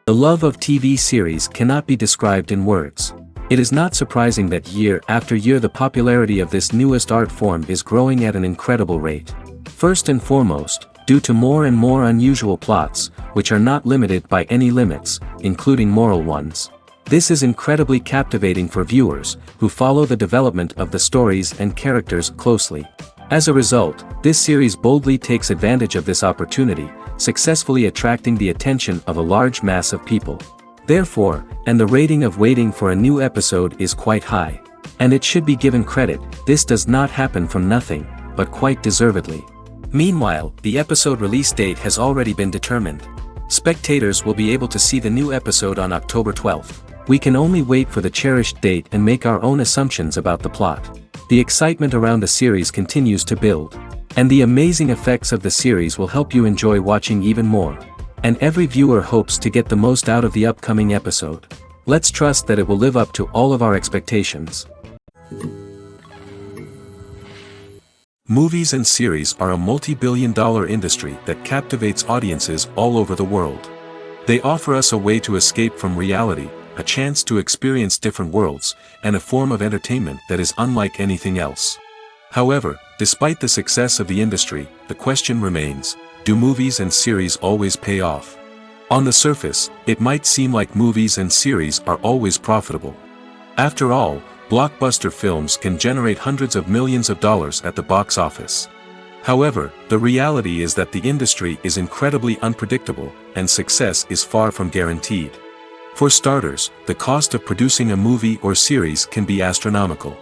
The love of TV series cannot be described in words. It is not surprising that year after year the popularity of this newest art form is growing at an incredible rate. First and foremost, due to more and more unusual plots, which are not limited by any limits, including moral ones. This is incredibly captivating for viewers, who follow the development of the stories and characters closely. As a result, this series boldly takes advantage of this opportunity, successfully attracting the attention of a large mass of people. Therefore, and the rating of waiting for a new episode is quite high. And it should be given credit, this does not happen from nothing, but quite deservedly. Meanwhile, the episode release date has already been determined. Spectators will be able to see the new episode on October 12th. We can only wait for the cherished date and make our own assumptions about the plot. The excitement around the series continues to build. And the amazing effects of the series will help you enjoy watching even more. And every viewer hopes to get the most out of the upcoming episode. Let's trust that it will live up to all of our expectations. Movies and series are a multi-billion-dollar industry that captivates audiences all over the world. They offer us a way to escape from reality, a chance to experience different worlds, and a form of entertainment that is unlike anything else. However, despite the success of the industry, the question remains, do movies and series always pay off? On the surface, it might seem like movies and series are always profitable. After all, blockbuster films can generate hundreds of millions of dollars at the box office. However, the reality is that the industry is incredibly unpredictable, and success is far from guaranteed. For starters, the cost of producing a movie or series can be astronomical.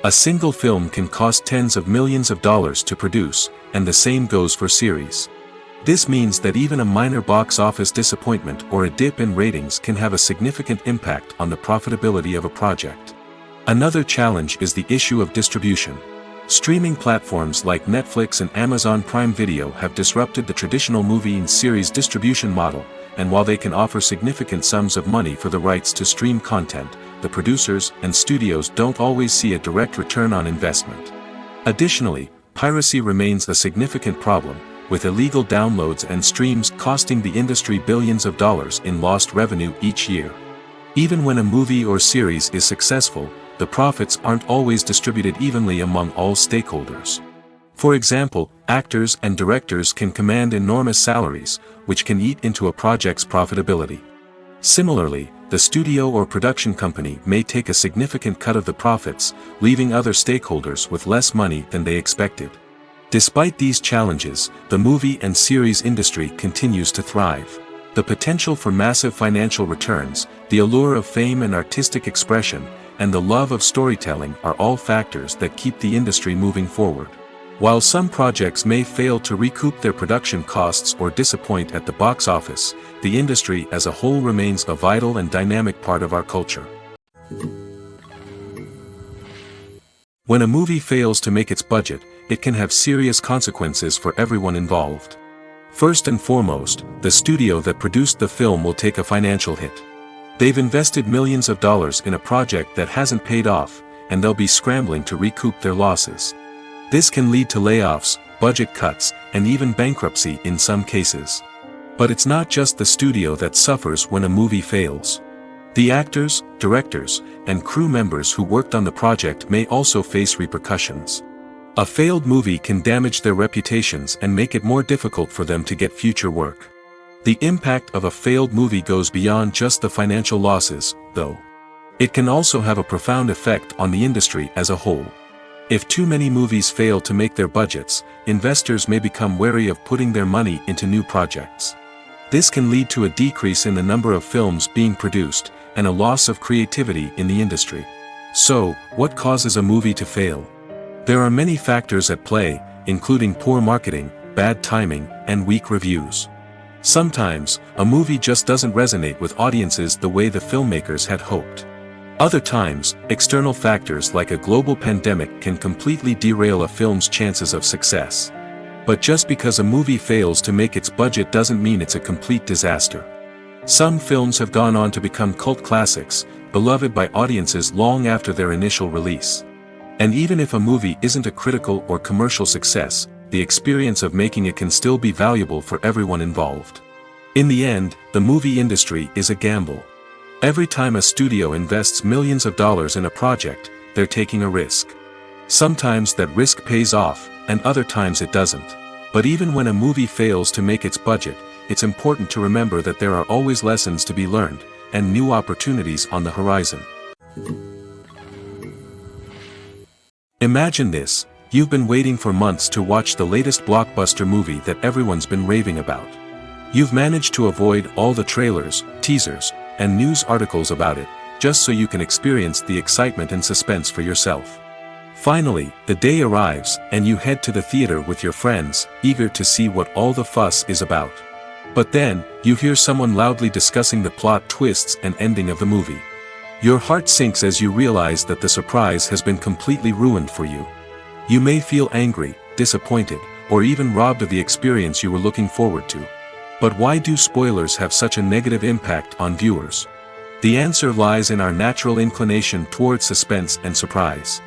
A single film can cost tens of millions of dollars to produce, and the same goes for series. This means that even a minor box office disappointment or a dip in ratings can have a significant impact on the profitability of a project. Another challenge is the issue of distribution. Streaming platforms like Netflix and Amazon Prime Video have disrupted the traditional movie and series distribution model, and while they can offer significant sums of money for the rights to stream content, the producers and studios don't always see a direct return on investment. Additionally, piracy remains a significant problem, with illegal downloads and streams costing the industry billions of dollars in lost revenue each year. Even when a movie or series is successful, the profits aren't always distributed evenly among all stakeholders. For example, actors and directors can command enormous salaries, which can eat into a project's profitability. Similarly, the studio or production company may take a significant cut of the profits, leaving other stakeholders with less money than they expected. Despite these challenges, the movie and series industry continues to thrive. The potential for massive financial returns, the allure of fame and artistic expression, and the love of storytelling are all factors that keep the industry moving forward. While some projects may fail to recoup their production costs or disappoint at the box office, the industry as a whole remains a vital and dynamic part of our culture. When a movie fails to make its budget, it can have serious consequences for everyone involved. First and foremost, the studio that produced the film will take a financial hit. They've invested millions of dollars in a project that hasn't paid off, and they'll be scrambling to recoup their losses. This can lead to layoffs, budget cuts, and even bankruptcy in some cases. But it's not just the studio that suffers when a movie fails. The actors, directors, and crew members who worked on the project may also face repercussions. A failed movie can damage their reputations and make it more difficult for them to get future work. The impact of a failed movie goes beyond just the financial losses, though. It can also have a profound effect on the industry as a whole. If too many movies fail to make their budgets, investors may become wary of putting their money into new projects. This can lead to a decrease in the number of films being produced, and a loss of creativity in the industry. So, what causes a movie to fail? There are many factors at play, including poor marketing, bad timing, and weak reviews. Sometimes, a movie just doesn't resonate with audiences the way the filmmakers had hoped. Other times, external factors like a global pandemic can completely derail a film's chances of success. But just because a movie fails to make its budget doesn't mean it's a complete disaster. Some films have gone on to become cult classics, beloved by audiences long after their initial release. And even if a movie isn't a critical or commercial success, the experience of making it can still be valuable for everyone involved. In the end, the movie industry is a gamble. Every time a studio invests millions of dollars in a project, they're taking a risk. Sometimes that risk pays off, and other times it doesn't. But even when a movie fails to make its budget, it's important to remember that there are always lessons to be learned, and new opportunities on the horizon. Imagine this: you've been waiting for months to watch the latest blockbuster movie that everyone's been raving about. You've managed to avoid all the trailers, teasers, and news articles about it, just so you can experience the excitement and suspense for yourself. Finally, the day arrives, and you head to the theater with your friends, eager to see what all the fuss is about. But then, you hear someone loudly discussing the plot twists and ending of the movie. Your heart sinks as you realize that the surprise has been completely ruined for you. You may feel angry, disappointed, or even robbed of the experience you were looking forward to. But why do spoilers have such a negative impact on viewers? The answer lies in our natural inclination toward suspense and surprise.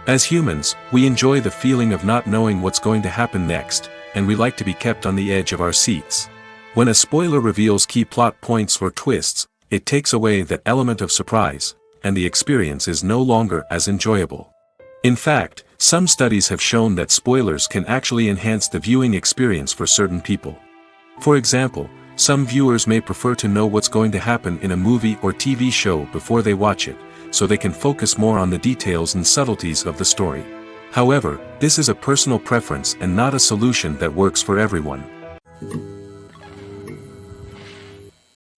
As humans, we enjoy the feeling of not knowing what's going to happen next, and we like to be kept on the edge of our seats. When a spoiler reveals key plot points or twists, it takes away that element of surprise, and the experience is no longer as enjoyable. In fact, some studies have shown that spoilers can actually enhance the viewing experience for certain people. For example, some viewers may prefer to know what's going to happen in a movie or TV show before they watch it, so they can focus more on the details and subtleties of the story. However, this is a personal preference and not a solution that works for everyone.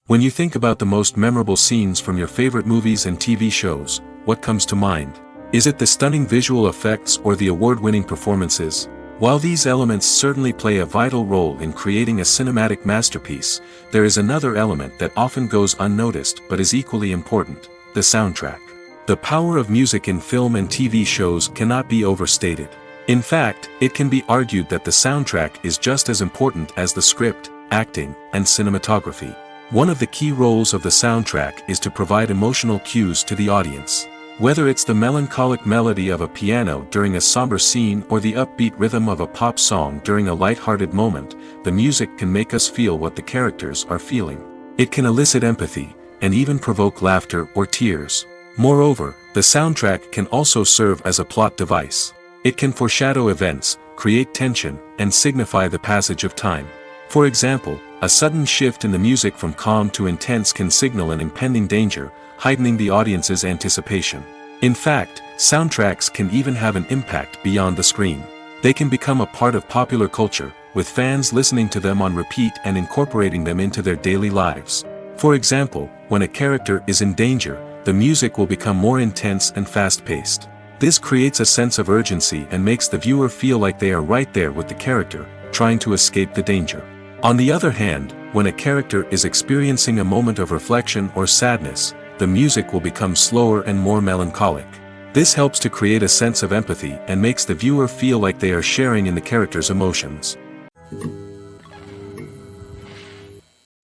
When you think about the most memorable scenes from your favorite movies and TV shows, what comes to mind? Is it the stunning visual effects or the award-winning performances? While these elements certainly play a vital role in creating a cinematic masterpiece, there is another element that often goes unnoticed but is equally important: the soundtrack. The power of music in film and TV shows cannot be overstated. In fact, it can be argued that the soundtrack is just as important as the script, acting, and cinematography. One of the key roles of the soundtrack is to provide emotional cues to the audience. Whether it's the melancholic melody of a piano during a somber scene or the upbeat rhythm of a pop song during a light-hearted moment, the music can make us feel what the characters are feeling. It can elicit empathy, and even provoke laughter or tears. Moreover, the soundtrack can also serve as a plot device. It can foreshadow events, create tension, and signify the passage of time. For example, a sudden shift in the music from calm to intense can signal an impending danger, heightening the audience's anticipation. In fact, soundtracks can even have an impact beyond the screen. They can become a part of popular culture, with fans listening to them on repeat and incorporating them into their daily lives. For example, when a character is in danger, the music will become more intense and fast-paced. This creates a sense of urgency and makes the viewer feel like they are right there with the character, trying to escape the danger. On the other hand, when a character is experiencing a moment of reflection or sadness, the music will become slower and more melancholic. This helps to create a sense of empathy and makes the viewer feel like they are sharing in the character's emotions.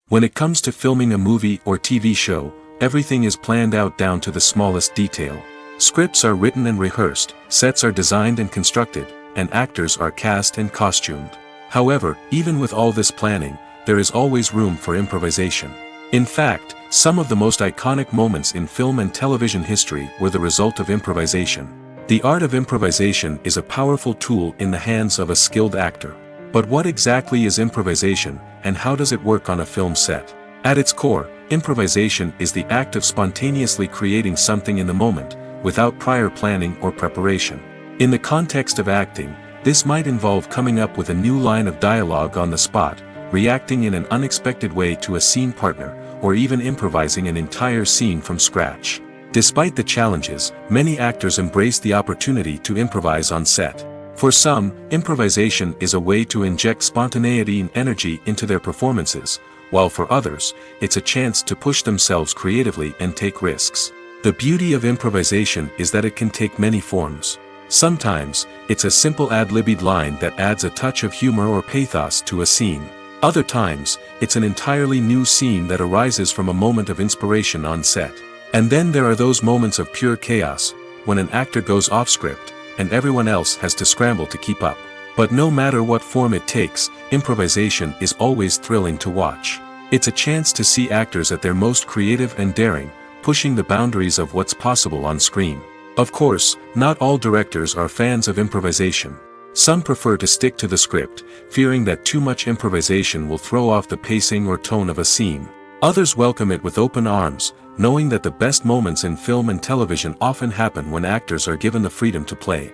When it comes to filming a movie or TV show, everything is planned out down to the smallest detail. Scripts are written and rehearsed, sets are designed and constructed, and actors are cast and costumed. However, even with all this planning, there is always room for improvisation. In fact, some of the most iconic moments in film and television history were the result of improvisation. The art of improvisation is a powerful tool in the hands of a skilled actor. But what exactly is improvisation, and how does it work on a film set? At its core, improvisation is the act of spontaneously creating something in the moment, without prior planning or preparation. In the context of acting, this might involve coming up with a new line of dialogue on the spot, reacting in an unexpected way to a scene partner, or even improvising an entire scene from scratch. Despite the challenges, many actors embrace the opportunity to improvise on set. For some, improvisation is a way to inject spontaneity and energy into their performances, while for others, it's a chance to push themselves creatively and take risks. The beauty of improvisation is that it can take many forms. Sometimes, it's a simple ad-libbed line that adds a touch of humor or pathos to a scene. Other times, it's an entirely new scene that arises from a moment of inspiration on set. And then there are those moments of pure chaos, when an actor goes off script, and everyone else has to scramble to keep up. But no matter what form it takes, improvisation is always thrilling to watch. It's a chance to see actors at their most creative and daring, pushing the boundaries of what's possible on screen. Of course, not all directors are fans of improvisation. Some prefer to stick to the script, fearing that too much improvisation will throw off the pacing or tone of a scene. Others welcome it with open arms, knowing that the best moments in film and television often happen when actors are given the freedom to play.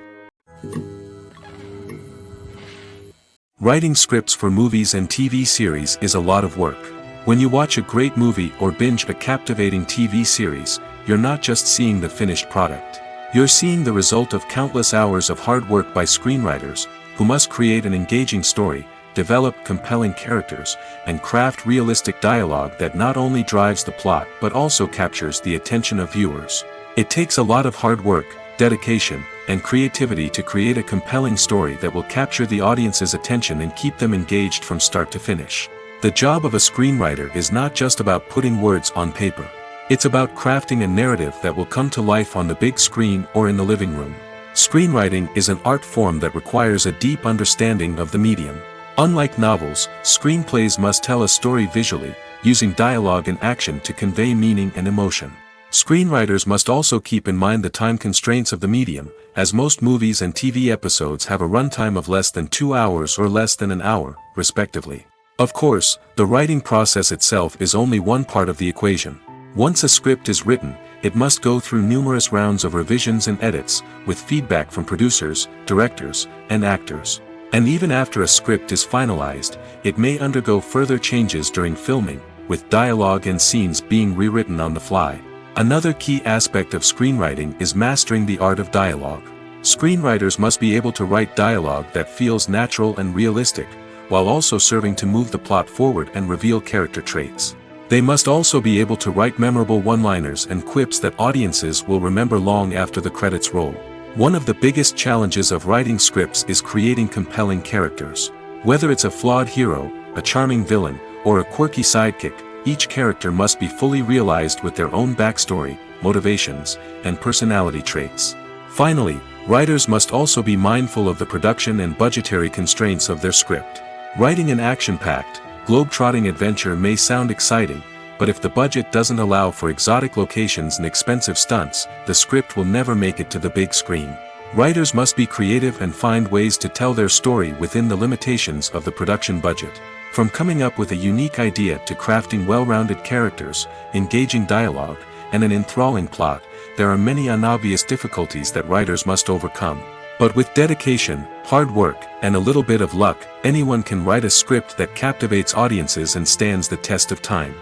Writing scripts for movies and TV series is a lot of work. When you watch a great movie or binge a captivating TV series, you're not just seeing the finished product. You're seeing the result of countless hours of hard work by screenwriters, who must create an engaging story, develop compelling characters, and craft realistic dialogue that not only drives the plot but also captures the attention of viewers. It takes a lot of hard work, dedication, and creativity to create a compelling story that will capture the audience's attention and keep them engaged from start to finish. The job of a screenwriter is not just about putting words on paper. It's about crafting a narrative that will come to life on the big screen or in the living room. Screenwriting is an art form that requires a deep understanding of the medium. Unlike novels, screenplays must tell a story visually, using dialogue and action to convey meaning and emotion. Screenwriters must also keep in mind the time constraints of the medium, as most movies and TV episodes have a runtime of less than 2 hours or less than an hour, respectively. Of course, the writing process itself is only one part of the equation. Once a script is written, it must go through numerous rounds of revisions and edits, with feedback from producers, directors, and actors. And even after a script is finalized, it may undergo further changes during filming, with dialogue and scenes being rewritten on the fly. Another key aspect of screenwriting is mastering the art of dialogue. Screenwriters must be able to write dialogue that feels natural and realistic, while also serving to move the plot forward and reveal character traits. They must also be able to write memorable one-liners and quips that audiences will remember long after the credits roll. One of the biggest challenges of writing scripts is creating compelling characters. Whether it's a flawed hero, a charming villain, or a quirky sidekick, each character must be fully realized with their own backstory, motivations, and personality traits. Finally, writers must also be mindful of the production and budgetary constraints of their script. Writing an action-packed, globe-trotting adventure may sound exciting, but if the budget doesn't allow for exotic locations and expensive stunts, the script will never make it to the big screen. Writers must be creative and find ways to tell their story within the limitations of the production budget. From coming up with a unique idea to crafting well-rounded characters, engaging dialogue, and an enthralling plot, there are many unobvious difficulties that writers must overcome. But with dedication, hard work, and a little bit of luck, anyone can write a script that captivates audiences and stands the test of time.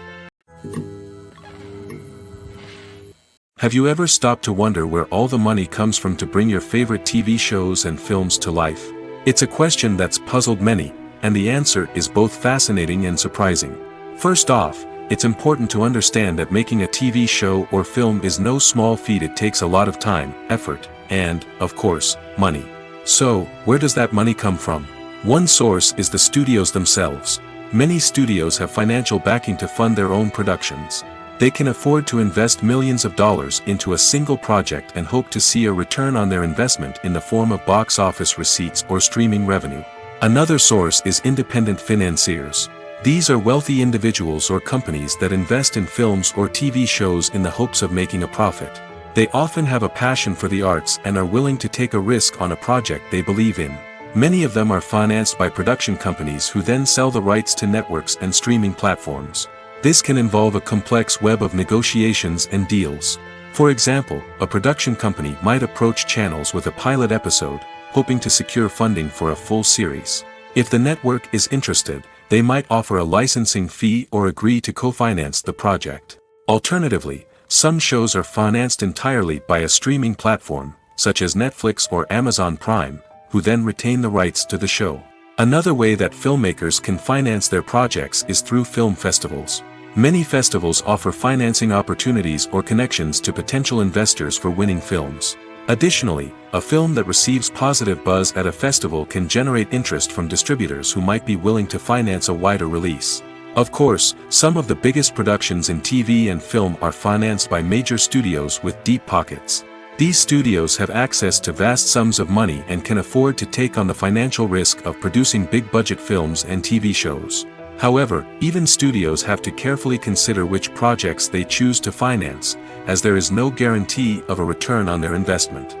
Have you ever stopped to wonder where all the money comes from to bring your favorite TV shows and films to life? It's a question that's puzzled many, and the answer is both fascinating and surprising. First off, it's important to understand that making a TV show or film is no small feat. It takes a lot of time, effort, and, of course, money. So, where does that money come from? One source is the studios themselves. Many studios have financial backing to fund their own productions. They can afford to invest millions of dollars into a single project and hope to see a return on their investment in the form of box office receipts or streaming revenue. Another source is independent financiers. These are wealthy individuals or companies that invest in films or TV shows in the hopes of making a profit. They often have a passion for the arts and are willing to take a risk on a project they believe in. Many of them are financed by production companies who then sell the rights to networks and streaming platforms. This can involve a complex web of negotiations and deals. For example, a production company might approach channels with a pilot episode, hoping to secure funding for a full series. If the network is interested, they might offer a licensing fee or agree to co-finance the project. Alternatively, some shows are financed entirely by a streaming platform, such as Netflix or Amazon Prime, who then retain the rights to the show. Another way that filmmakers can finance their projects is through film festivals. Many festivals offer financing opportunities or connections to potential investors for winning films. Additionally, a film that receives positive buzz at a festival can generate interest from distributors who might be willing to finance a wider release. Of course, some of the biggest productions in TV and film are financed by major studios with deep pockets. These studios have access to vast sums of money and can afford to take on the financial risk of producing big-budget films and TV shows. However, even studios have to carefully consider which projects they choose to finance, as there is no guarantee of a return on their investment.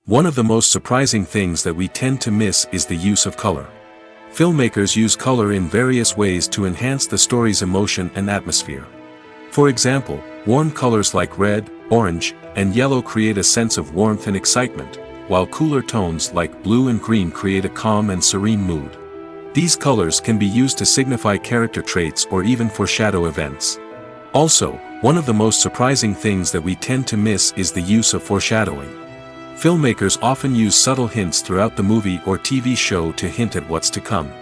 One of the most surprising things that we tend to miss is the use of color. Filmmakers use color in various ways to enhance the story's emotion and atmosphere. For example, warm colors like red, orange, and yellow create a sense of warmth and excitement, while cooler tones like blue and green create a calm and serene mood. These colors can be used to signify character traits or even foreshadow events. Also, one of the most surprising things that we tend to miss is the use of foreshadowing. Filmmakers often use subtle hints throughout the movie or TV show to hint at what's to come.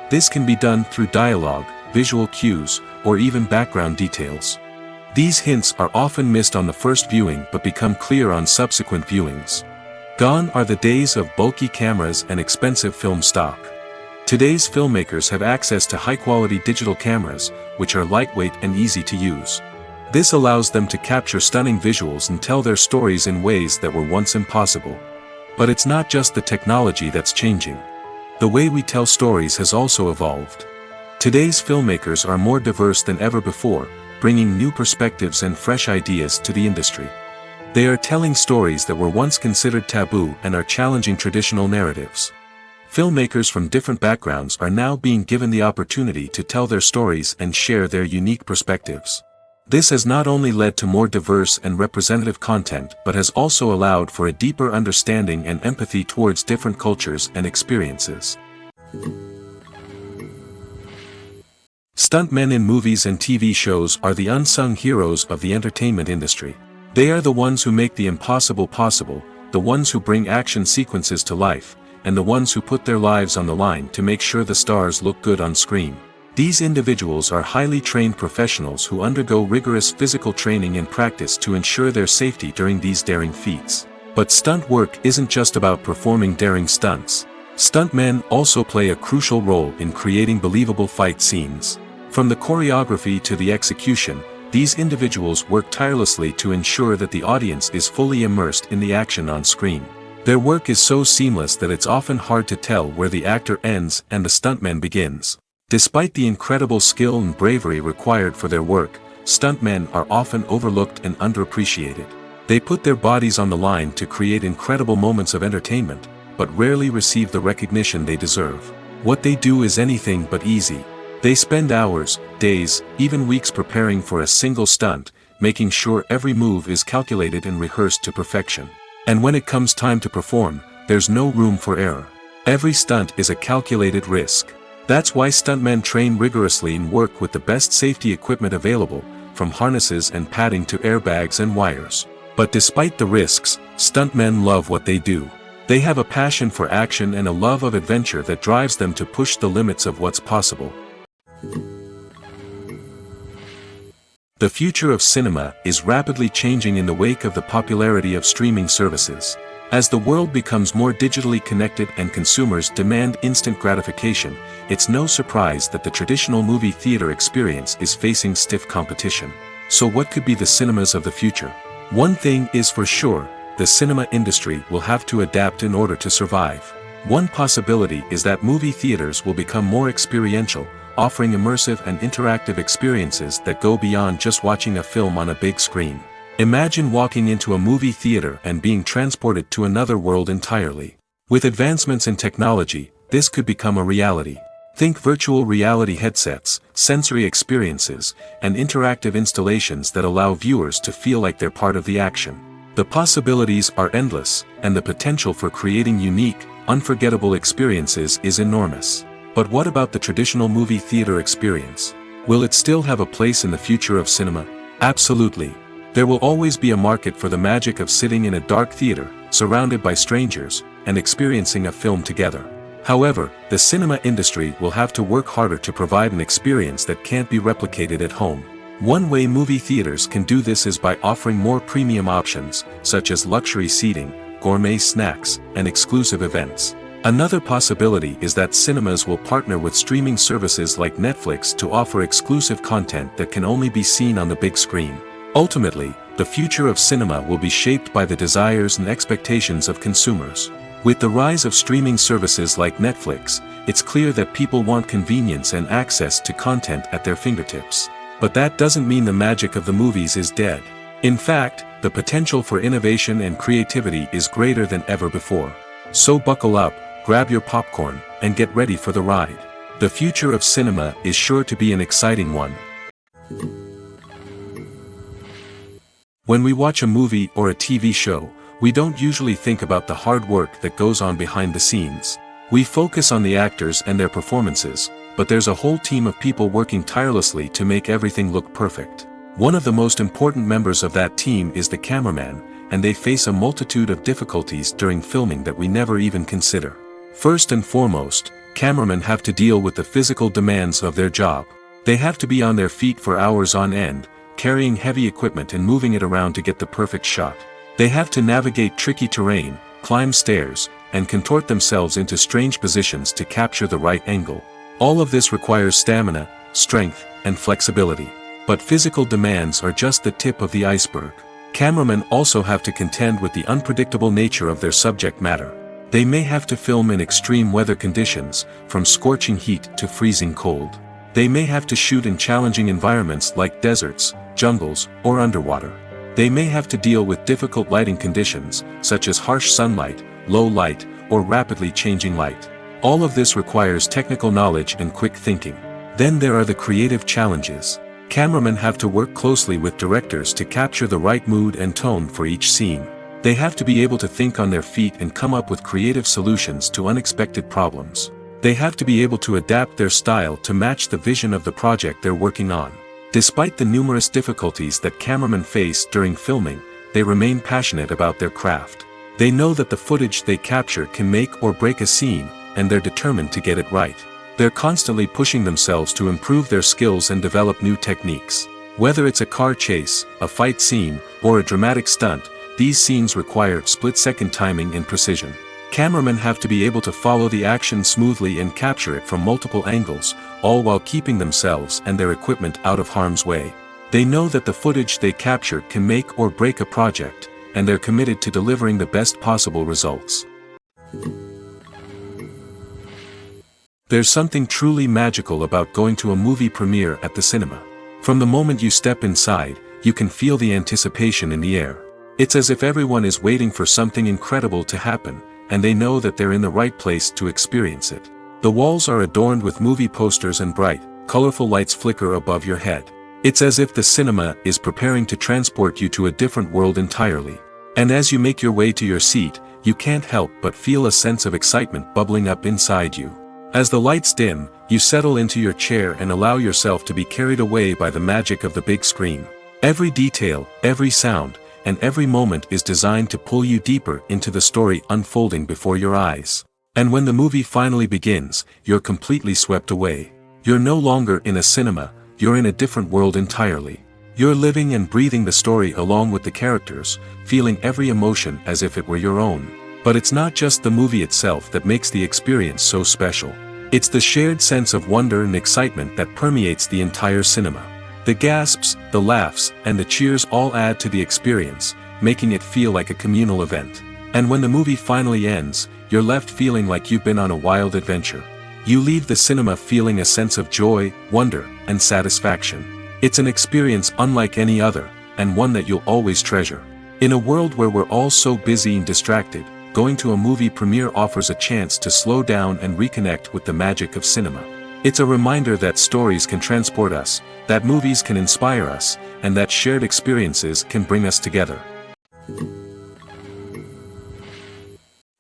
This can be done through dialogue, visual cues, or even background details. These hints are often missed on the first viewing but become clear on subsequent viewings. Gone are the days of bulky cameras and expensive film stock. Today's filmmakers have access to high-quality digital cameras, which are lightweight and easy to use. This allows them to capture stunning visuals and tell their stories in ways that were once impossible. But it's not just the technology that's changing. The way we tell stories has also evolved. Today's filmmakers are more diverse than ever before, bringing new perspectives and fresh ideas to the industry. They are telling stories that were once considered taboo and are challenging traditional narratives. Filmmakers from different backgrounds are now being given the opportunity to tell their stories and share their unique perspectives. This has not only led to more diverse and representative content but has also allowed for a deeper understanding and empathy towards different cultures and experiences. Stuntmen in movies and TV shows are the unsung heroes of the entertainment industry. They are the ones who make the impossible possible, the ones who bring action sequences to life, and the ones who put their lives on the line to make sure the stars look good on screen. These individuals are highly trained professionals who undergo rigorous physical training and practice to ensure their safety during these daring feats. But stunt work isn't just about performing daring stunts. Stuntmen also play a crucial role in creating believable fight scenes. From the choreography to the execution, these individuals work tirelessly to ensure that the audience is fully immersed in the action on screen. Their work is so seamless that it's often hard to tell where the actor ends and the stuntman begins. Despite the incredible skill and bravery required for their work, stuntmen are often overlooked and underappreciated. They put their bodies on the line to create incredible moments of entertainment, but rarely receive the recognition they deserve. What they do is anything but easy. They spend hours, days, even weeks preparing for a single stunt, making sure every move is calculated and rehearsed to perfection. And when it comes time to perform, there's no room for error. Every stunt is a calculated risk. That's why stuntmen train rigorously and work with the best safety equipment available, from harnesses and padding to airbags and wires. But despite the risks, stuntmen love what they do. They have a passion for action and a love of adventure that drives them to push the limits of what's possible. The future of cinema is rapidly changing in the wake of the popularity of streaming services. As the world becomes more digitally connected and consumers demand instant gratification, it's no surprise that the traditional movie theater experience is facing stiff competition. So what could be the cinemas of the future? One thing is for sure, the cinema industry will have to adapt in order to survive. One possibility is that movie theaters will become more experiential, offering immersive and interactive experiences that go beyond just watching a film on a big screen. Imagine walking into a movie theater and being transported to another world entirely. With advancements in technology, this could become a reality. Think virtual reality headsets, sensory experiences, and interactive installations that allow viewers to feel like they're part of the action. The possibilities are endless, and the potential for creating unique, unforgettable experiences is enormous. But what about the traditional movie theater experience? Will it still have a place in the future of cinema? Absolutely. There will always be a market for the magic of sitting in a dark theater, surrounded by strangers, and experiencing a film together. However, the cinema industry will have to work harder to provide an experience that can't be replicated at home. One way movie theaters can do this is by offering more premium options, such as luxury seating, gourmet snacks, and exclusive events. Another possibility is that cinemas will partner with streaming services like Netflix to offer exclusive content that can only be seen on the big screen. Ultimately, the future of cinema will be shaped by the desires and expectations of consumers. With the rise of streaming services like Netflix, it's clear that people want convenience and access to content at their fingertips. But that doesn't mean the magic of the movies is dead. In fact, the potential for innovation and creativity is greater than ever before. So buckle up, grab your popcorn, and get ready for the ride. The future of cinema is sure to be an exciting one. When we watch a movie or a TV show, we don't usually think about the hard work that goes on behind the scenes. We focus on the actors and their performances, but there's a whole team of people working tirelessly to make everything look perfect. One of the most important members of that team is the cameraman, and they face a multitude of difficulties during filming that we never even consider. First and foremost, cameramen have to deal with the physical demands of their job. They have to be on their feet for hours on end, carrying heavy equipment and moving it around to get the perfect shot. They have to navigate tricky terrain, climb stairs, and contort themselves into strange positions to capture the right angle. All of this requires stamina, strength, and flexibility. But physical demands are just the tip of the iceberg. Cameramen also have to contend with the unpredictable nature of their subject matter. They may have to film in extreme weather conditions, from scorching heat to freezing cold. They may have to shoot in challenging environments like deserts, jungles, or underwater. They may have to deal with difficult lighting conditions, such as harsh sunlight, low light, or rapidly changing light. All of this requires technical knowledge and quick thinking. Then there are the creative challenges. Cameramen have to work closely with directors to capture the right mood and tone for each scene. They have to be able to think on their feet and come up with creative solutions to unexpected problems. They have to be able to adapt their style to match the vision of the project they're working on. Despite the numerous difficulties that cameramen face during filming, they remain passionate about their craft. They know that the footage they capture can make or break a scene, and they're determined to get it right. They're constantly pushing themselves to improve their skills and develop new techniques. Whether it's a car chase, a fight scene, or a dramatic stunt, these scenes require split-second timing and precision. Cameramen have to be able to follow the action smoothly and capture it from multiple angles, all while keeping themselves and their equipment out of harm's way. They know that the footage they capture can make or break a project, and they're committed to delivering the best possible results. There's something truly magical about going to a movie premiere at the cinema. From the moment you step inside, you can feel the anticipation in the air. It's as if everyone is waiting for something incredible to happen, and they know that they're in the right place to experience it. The walls are adorned with movie posters and bright, colorful lights flicker above your head. It's as if the cinema is preparing to transport you to a different world entirely. And as you make your way to your seat, you can't help but feel a sense of excitement bubbling up inside you. As the lights dim, you settle into your chair and allow yourself to be carried away by the magic of the big screen. Every detail, every sound, and every moment is designed to pull you deeper into the story unfolding before your eyes. And when the movie finally begins, you're completely swept away. You're no longer in a cinema, you're in a different world entirely. You're living and breathing the story along with the characters, feeling every emotion as if it were your own. But it's not just the movie itself that makes the experience so special. It's the shared sense of wonder and excitement that permeates the entire cinema. The gasps, the laughs, and the cheers all add to the experience, making it feel like a communal event. And when the movie finally ends, you're left feeling like you've been on a wild adventure. You leave the cinema feeling a sense of joy, wonder, and satisfaction. It's an experience unlike any other, and one that you'll always treasure. In a world where we're all so busy and distracted, going to a movie premiere offers a chance to slow down and reconnect with the magic of cinema. It's a reminder that stories can transport us, that movies can inspire us, and that shared experiences can bring us together.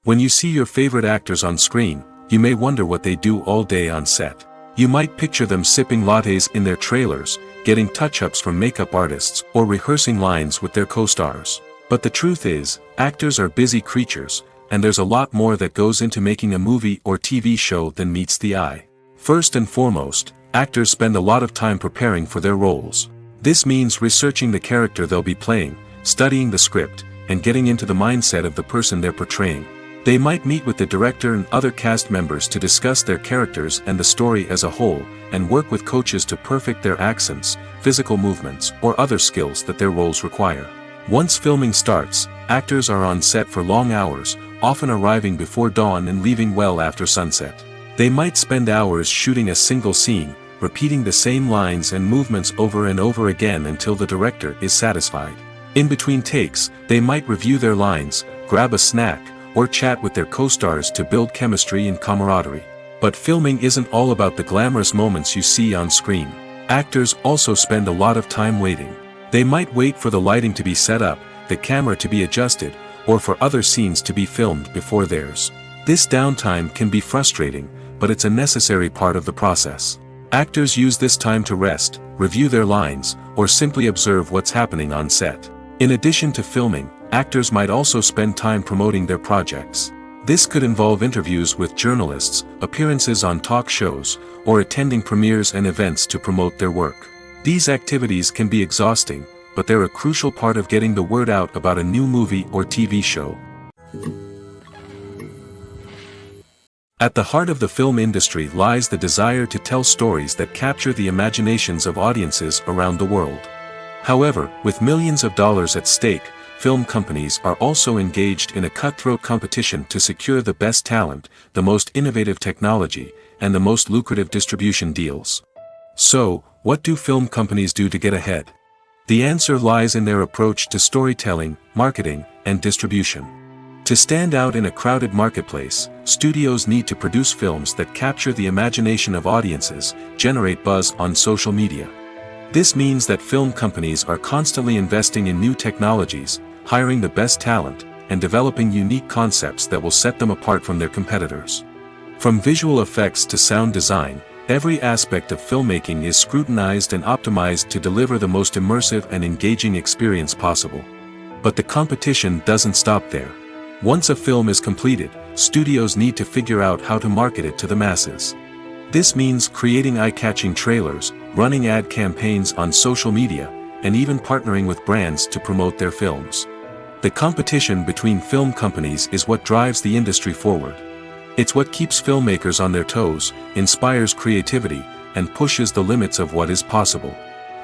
When you see your favorite actors on screen, you may wonder what they do all day on set. You might picture them sipping lattes in their trailers, getting touch-ups from makeup artists, or rehearsing lines with their co-stars. But the truth is, actors are busy creatures, and there's a lot more that goes into making a movie or TV show than meets the eye. First and foremost, actors spend a lot of time preparing for their roles. This means researching the character they'll be playing, studying the script, and getting into the mindset of the person they're portraying. They might meet with the director and other cast members to discuss their characters and the story as a whole, and work with coaches to perfect their accents, physical movements, or other skills that their roles require. Once filming starts, actors are on set for long hours, often arriving before dawn and leaving well after sunset. They might spend hours shooting a single scene, repeating the same lines and movements over and over again until the director is satisfied. In between takes, they might review their lines, grab a snack, or chat with their co-stars to build chemistry and camaraderie. But filming isn't all about the glamorous moments you see on screen. Actors also spend a lot of time waiting. They might wait for the lighting to be set up, the camera to be adjusted, or for other scenes to be filmed before theirs. This downtime can be frustrating, but it's a necessary part of the process. Actors use this time to rest, review their lines, or simply observe what's happening on set. In addition to filming, actors might also spend time promoting their projects. This could involve interviews with journalists, appearances on talk shows, or attending premieres and events to promote their work. These activities can be exhausting, but they're a crucial part of getting the word out about a new movie or TV show. At the heart of the film industry lies the desire to tell stories that capture the imaginations of audiences around the world. However, with millions of dollars at stake, film companies are also engaged in a cutthroat competition to secure the best talent, the most innovative technology, and the most lucrative distribution deals. So, what do film companies do to get ahead? The answer lies in their approach to storytelling, marketing, and distribution. To stand out in a crowded marketplace, studios need to produce films that capture the imagination of audiences, generate buzz on social media. This means that film companies are constantly investing in new technologies, hiring the best talent, and developing unique concepts that will set them apart from their competitors. From visual effects to sound design, every aspect of filmmaking is scrutinized and optimized to deliver the most immersive and engaging experience possible. But the competition doesn't stop there. Once a film is completed, studios need to figure out how to market it to the masses. This means creating eye-catching trailers, running ad campaigns on social media, and even partnering with brands to promote their films. The competition between film companies is what drives the industry forward. It's what keeps filmmakers on their toes, inspires creativity, and pushes the limits of what is possible.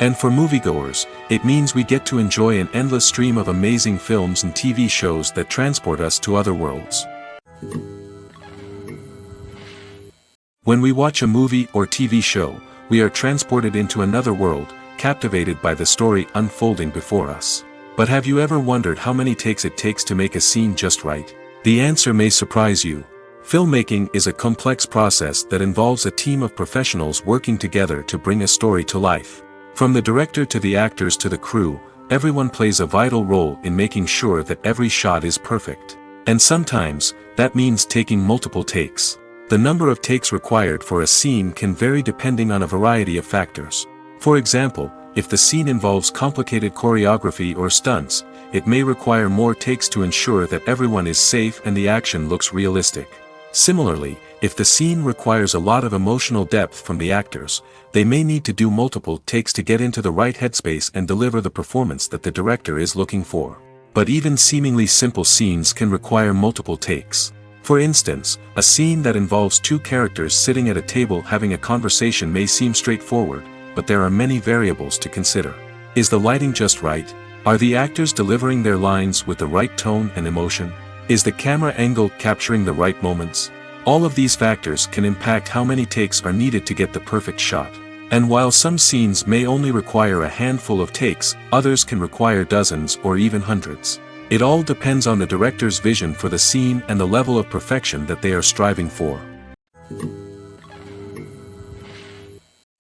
And for moviegoers, it means we get to enjoy an endless stream of amazing films and TV shows that transport us to other worlds. When we watch a movie or TV show, we are transported into another world, captivated by the story unfolding before us. But have you ever wondered how many takes it takes to make a scene just right? The answer may surprise you. Filmmaking is a complex process that involves a team of professionals working together to bring a story to life. From the director to the actors to the crew, everyone plays a vital role in making sure that every shot is perfect. And sometimes, that means taking multiple takes. The number of takes required for a scene can vary depending on a variety of factors. For example, if the scene involves complicated choreography or stunts, it may require more takes to ensure that everyone is safe and the action looks realistic. Similarly, if the scene requires a lot of emotional depth from the actors, they may need to do multiple takes to get into the right headspace and deliver the performance that the director is looking for. But even seemingly simple scenes can require multiple takes. For instance, a scene that involves two characters sitting at a table having a conversation may seem straightforward, but there are many variables to consider. Is the lighting just right? Are the actors delivering their lines with the right tone and emotion? Is the camera angle capturing the right moments? All of these factors can impact how many takes are needed to get the perfect shot. And while some scenes may only require a handful of takes, others can require dozens or even hundreds. It all depends on the director's vision for the scene and the level of perfection that they are striving for.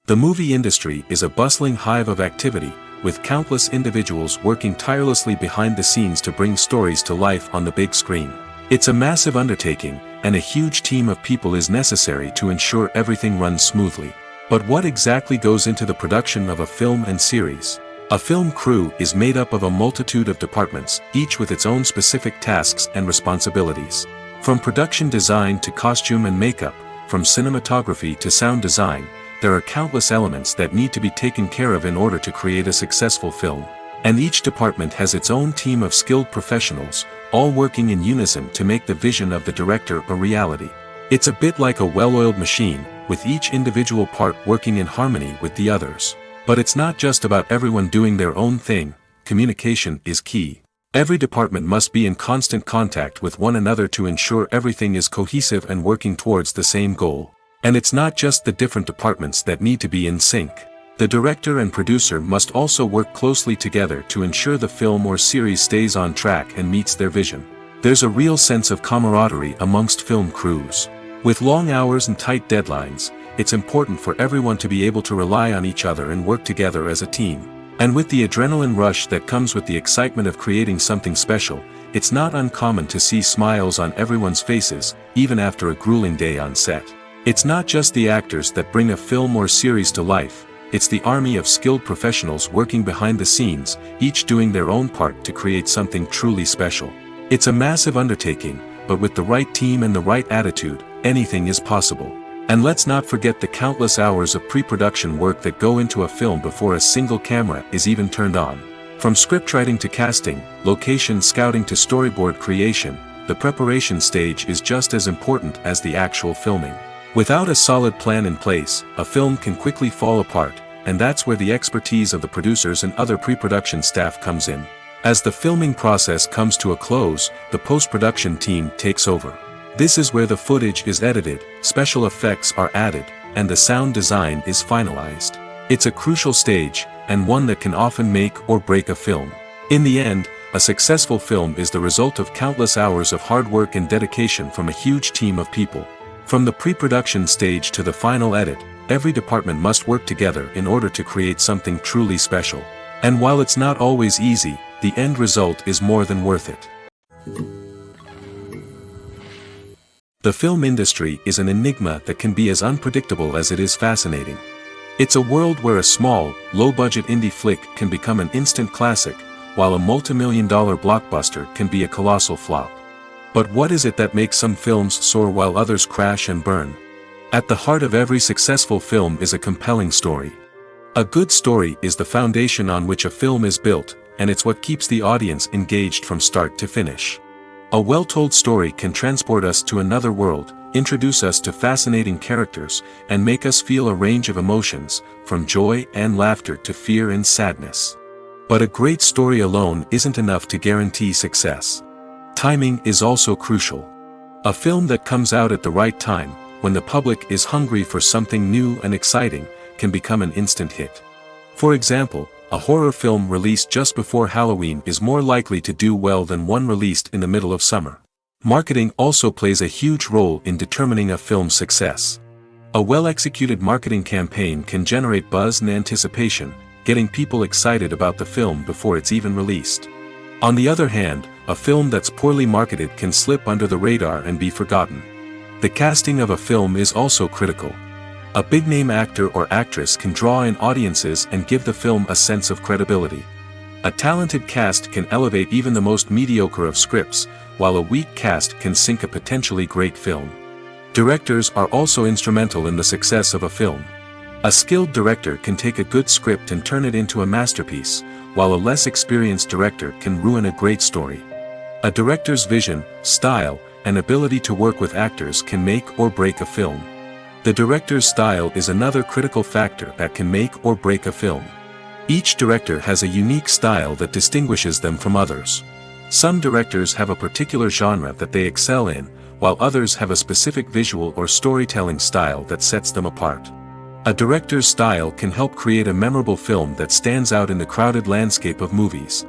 The movie industry is a bustling hive of activity, with countless individuals working tirelessly behind the scenes to bring stories to life on the big screen. It's a massive undertaking, and a huge team of people is necessary to ensure everything runs smoothly. But what exactly goes into the production of a film and series? A film crew is made up of a multitude of departments, each with its own specific tasks and responsibilities. From production design to costume and makeup, from cinematography to sound design, there are countless elements that need to be taken care of in order to create a successful film. And each department has its own team of skilled professionals, all working in unison to make the vision of the director a reality. It's a bit like a well-oiled machine, with each individual part working in harmony with the others. But it's not just about everyone doing their own thing. Communication is key. Every department must be in constant contact with one another to ensure everything is cohesive and working towards the same goal. And it's not just the different departments that need to be in sync. The director and producer must also work closely together to ensure the film or series stays on track and meets their vision. There's a real sense of camaraderie amongst film crews. With long hours and tight deadlines, it's important for everyone to be able to rely on each other and work together as a team. And with the adrenaline rush that comes with the excitement of creating something special, it's not uncommon to see smiles on everyone's faces, even after a grueling day on set. It's not just the actors that bring a film or series to life, it's the army of skilled professionals working behind the scenes, each doing their own part to create something truly special. It's a massive undertaking, but with the right team and the right attitude, anything is possible. And let's not forget the countless hours of pre-production work that go into a film before a single camera is even turned on. From scriptwriting to casting, location scouting to storyboard creation, the preparation stage is just as important as the actual filming. Without a solid plan in place, a film can quickly fall apart, and that's where the expertise of the producers and other pre-production staff comes in. As the filming process comes to a close, the post-production team takes over. This is where the footage is edited, special effects are added, and the sound design is finalized. It's a crucial stage, and one that can often make or break a film. In the end, a successful film is the result of countless hours of hard work and dedication from a huge team of people. From the pre-production stage to the final edit, every department must work together in order to create something truly special. And while it's not always easy, the end result is more than worth it. The film industry is an enigma that can be as unpredictable as it is fascinating. It's a world where a small, low-budget indie flick can become an instant classic, while a multi-million-dollar blockbuster can be a colossal flop. But what is it that makes some films soar while others crash and burn? At the heart of every successful film is a compelling story. A good story is the foundation on which a film is built, and it's what keeps the audience engaged from start to finish. A well-told story can transport us to another world, introduce us to fascinating characters, and make us feel a range of emotions, from joy and laughter to fear and sadness. But a great story alone isn't enough to guarantee success. Timing is also crucial. A film that comes out at the right time, when the public is hungry for something new and exciting, can become an instant hit. For example, a horror film released just before Halloween is more likely to do well than one released in the middle of summer. Marketing also plays a huge role in determining a film's success. A well-executed marketing campaign can generate buzz and anticipation, getting people excited about the film before it's even released. On the other hand, a film that's poorly marketed can slip under the radar and be forgotten. The casting of a film is also critical. A big-name actor or actress can draw in audiences and give the film a sense of credibility. A talented cast can elevate even the most mediocre of scripts, while a weak cast can sink a potentially great film. Directors are also instrumental in the success of a film. A skilled director can take a good script and turn it into a masterpiece, while a less experienced director can ruin a great story. A director's vision, style, and ability to work with actors can make or break a film. The director's style is another critical factor that can make or break a film. Each director has a unique style that distinguishes them from others. Some directors have a particular genre that they excel in, while others have a specific visual or storytelling style that sets them apart. A director's style can help create a memorable film that stands out in the crowded landscape of movies.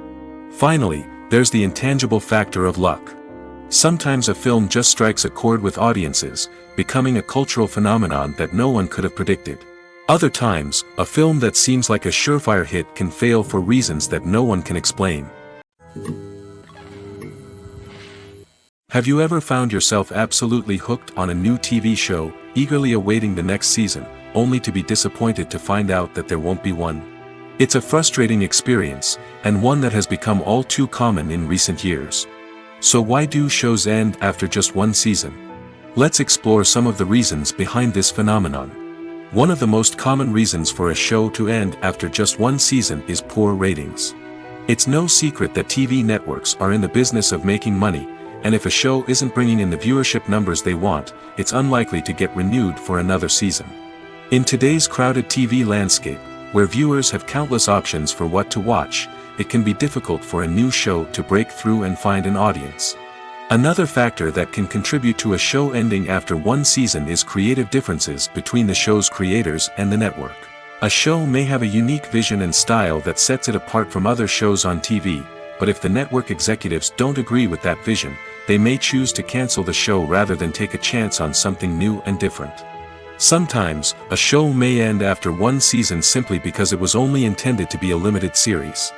Finally, there's the intangible factor of luck. Sometimes a film just strikes a chord with audiences, becoming a cultural phenomenon that no one could have predicted. Other times, a film that seems like a surefire hit can fail for reasons that no one can explain. Have you ever found yourself absolutely hooked on a new TV show, eagerly awaiting the next season, only to be disappointed to find out that there won't be one? It's a frustrating experience, and one that has become all too common in recent years. So why do shows end after just one season? Let's explore some of the reasons behind this phenomenon. One of the most common reasons for a show to end after just one season is poor ratings. It's no secret that TV networks are in the business of making money, and if a show isn't bringing in the viewership numbers they want, it's unlikely to get renewed for another season. In today's crowded TV landscape, where viewers have countless options for what to watch, it can be difficult for a new show to break through and find an audience. Another factor that can contribute to a show ending after one season is creative differences between the show's creators and the network. A show may have a unique vision and style that sets it apart from other shows on TV, but if the network executives don't agree with that vision, they may choose to cancel the show rather than take a chance on something new and different. Sometimes, a show may end after one season simply because it was only intended to be a limited series.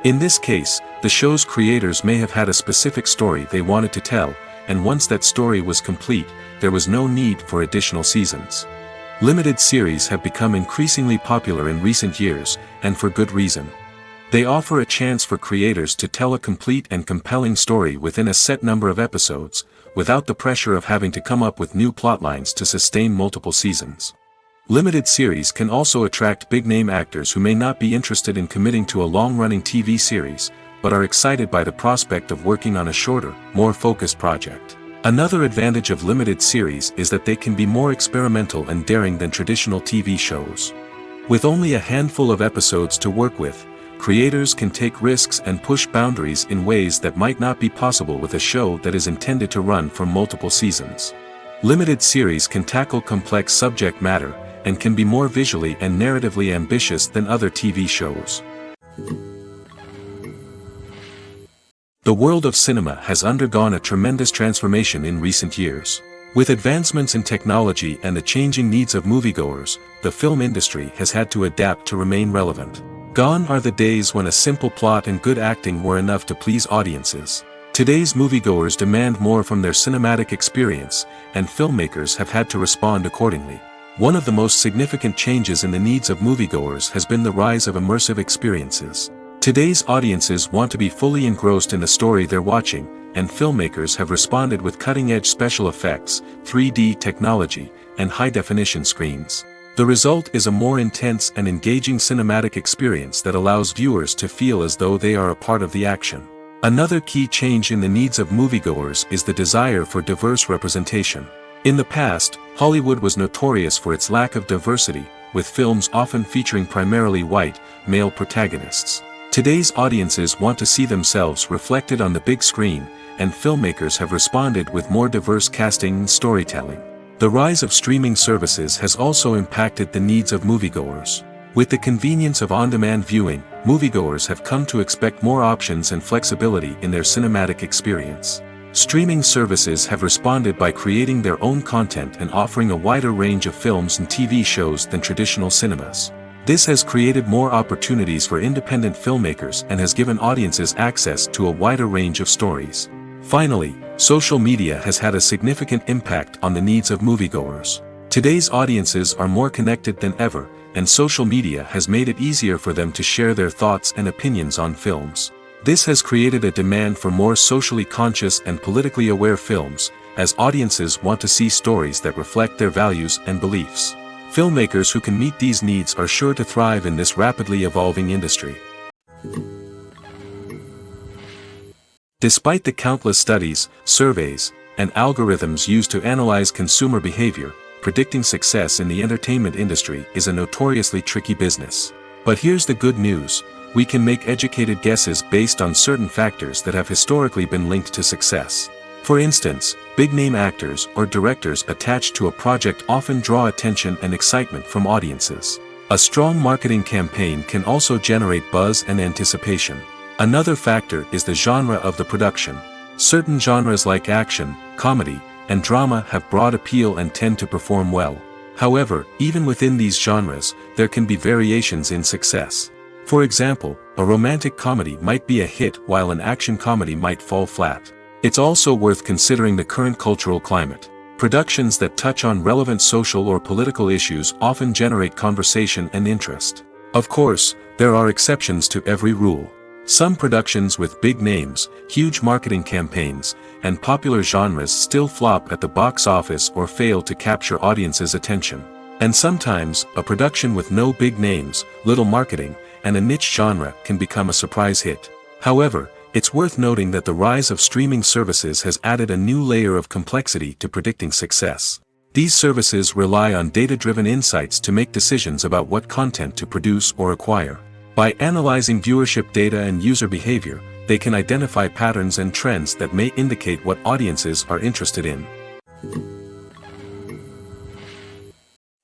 In this case, the show's creators may have had a specific story they wanted to tell, and once that story was complete, there was no need for additional seasons. Limited series have become increasingly popular in recent years, and for good reason. They offer a chance for creators to tell a complete and compelling story within a set number of episodes, without the pressure of having to come up with new plotlines to sustain multiple seasons. Limited series can also attract big-name actors who may not be interested in committing to a long-running TV series, but are excited by the prospect of working on a shorter, more focused project. Another advantage of limited series is that they can be more experimental and daring than traditional TV shows. With only a handful of episodes to work with, creators can take risks and push boundaries in ways that might not be possible with a show that is intended to run for multiple seasons. Limited series can tackle complex subject matter, and can be more visually and narratively ambitious than other TV shows. The world of cinema has undergone a tremendous transformation in recent years. With advancements in technology and the changing needs of moviegoers, the film industry has had to adapt to remain relevant. Gone are the days when a simple plot and good acting were enough to please audiences. Today's moviegoers demand more from their cinematic experience, and filmmakers have had to respond accordingly. One of the most significant changes in the needs of moviegoers has been the rise of immersive experiences. Today's audiences want to be fully engrossed in the story they're watching, and filmmakers have responded with cutting-edge special effects, 3D technology, and high-definition screens. The result is a more intense and engaging cinematic experience that allows viewers to feel as though they are a part of the action. Another key change in the needs of moviegoers is the desire for diverse representation. In the past, Hollywood was notorious for its lack of diversity, with films often featuring primarily white, male protagonists. Today's audiences want to see themselves reflected on the big screen, and filmmakers have responded with more diverse casting and storytelling. The rise of streaming services has also impacted the needs of moviegoers. With the convenience of on-demand viewing, moviegoers have come to expect more options and flexibility in their cinematic experience. Streaming services have responded by creating their own content and offering a wider range of films and TV shows than traditional cinemas. This has created more opportunities for independent filmmakers and has given audiences access to a wider range of stories. Finally, social media has had a significant impact on the needs of moviegoers. Today's audiences are more connected than ever, and social media has made it easier for them to share their thoughts and opinions on films. This has created a demand for more socially conscious and politically aware films, as audiences want to see stories that reflect their values and beliefs. Filmmakers who can meet these needs are sure to thrive in this rapidly evolving industry. Despite the countless studies, surveys, and algorithms used to analyze consumer behavior, predicting success in the entertainment industry is a notoriously tricky business. But here's the good news. We can make educated guesses based on certain factors that have historically been linked to success. For instance, big-name actors or directors attached to a project often draw attention and excitement from audiences. A strong marketing campaign can also generate buzz and anticipation. Another factor is the genre of the production. Certain genres like action, comedy, and drama have broad appeal and tend to perform well. However, even within these genres, there can be variations in success. For example, a romantic comedy might be a hit while an action comedy might fall flat. It's also worth considering the current cultural climate. Productions that touch on relevant social or political issues often generate conversation and interest. Of course, there are exceptions to every rule. Some productions with big names, huge marketing campaigns, and popular genres still flop at the box office or fail to capture audiences' attention. And sometimes, a production with no big names, little marketing, and a niche genre can become a surprise hit. However, it's worth noting that the rise of streaming services has added a new layer of complexity to predicting success. These services rely on data-driven insights to make decisions about what content to produce or acquire. By analyzing viewership data and user behavior, they can identify patterns and trends that may indicate what audiences are interested in.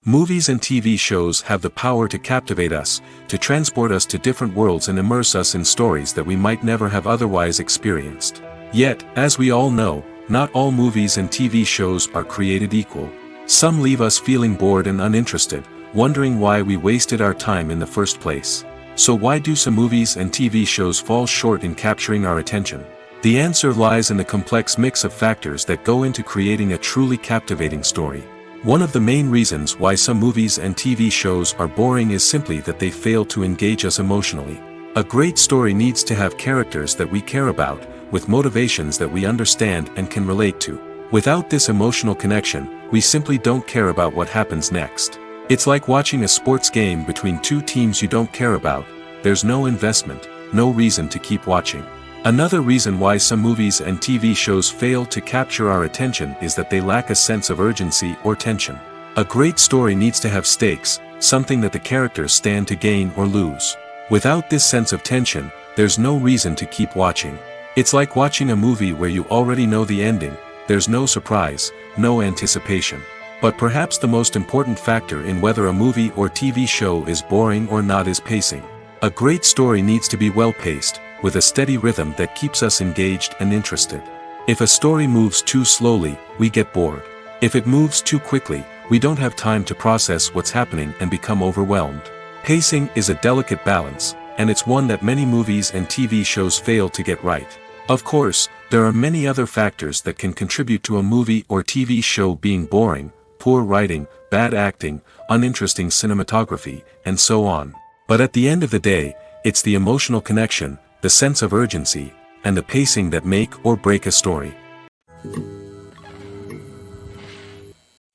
Movies and TV shows have the power to captivate us, to transport us to different worlds and immerse us in stories that we might never have otherwise experienced. Yet, as we all know, not all movies and TV shows are created equal. Some leave us feeling bored and uninterested, wondering why we wasted our time in the first place. So why do some movies and TV shows fall short in capturing our attention? The answer lies in the complex mix of factors that go into creating a truly captivating story. One of the main reasons why some movies and TV shows are boring is simply that they fail to engage us emotionally. A great story needs to have characters that we care about, with motivations that we understand and can relate to. Without this emotional connection, we simply don't care about what happens next. It's like watching a sports game between two teams you don't care about. There's no investment, no reason to keep watching. Another reason why some movies and TV shows fail to capture our attention is that they lack a sense of urgency or tension. A great story needs to have stakes, something that the characters stand to gain or lose. Without this sense of tension, there's no reason to keep watching. It's like watching a movie where you already know the ending. There's no surprise, no anticipation. But perhaps the most important factor in whether a movie or TV show is boring or not is pacing. A great story needs to be well-paced, with a steady rhythm that keeps us engaged and interested. If a story moves too slowly, we get bored. If it moves too quickly, we don't have time to process what's happening and become overwhelmed. Pacing is a delicate balance, and it's one that many movies and TV shows fail to get right. Of course, there are many other factors that can contribute to a movie or TV show being boring: poor writing, bad acting, uninteresting cinematography, and so on. But at the end of the day, it's the emotional connection, the sense of urgency, and the pacing that make or break a story.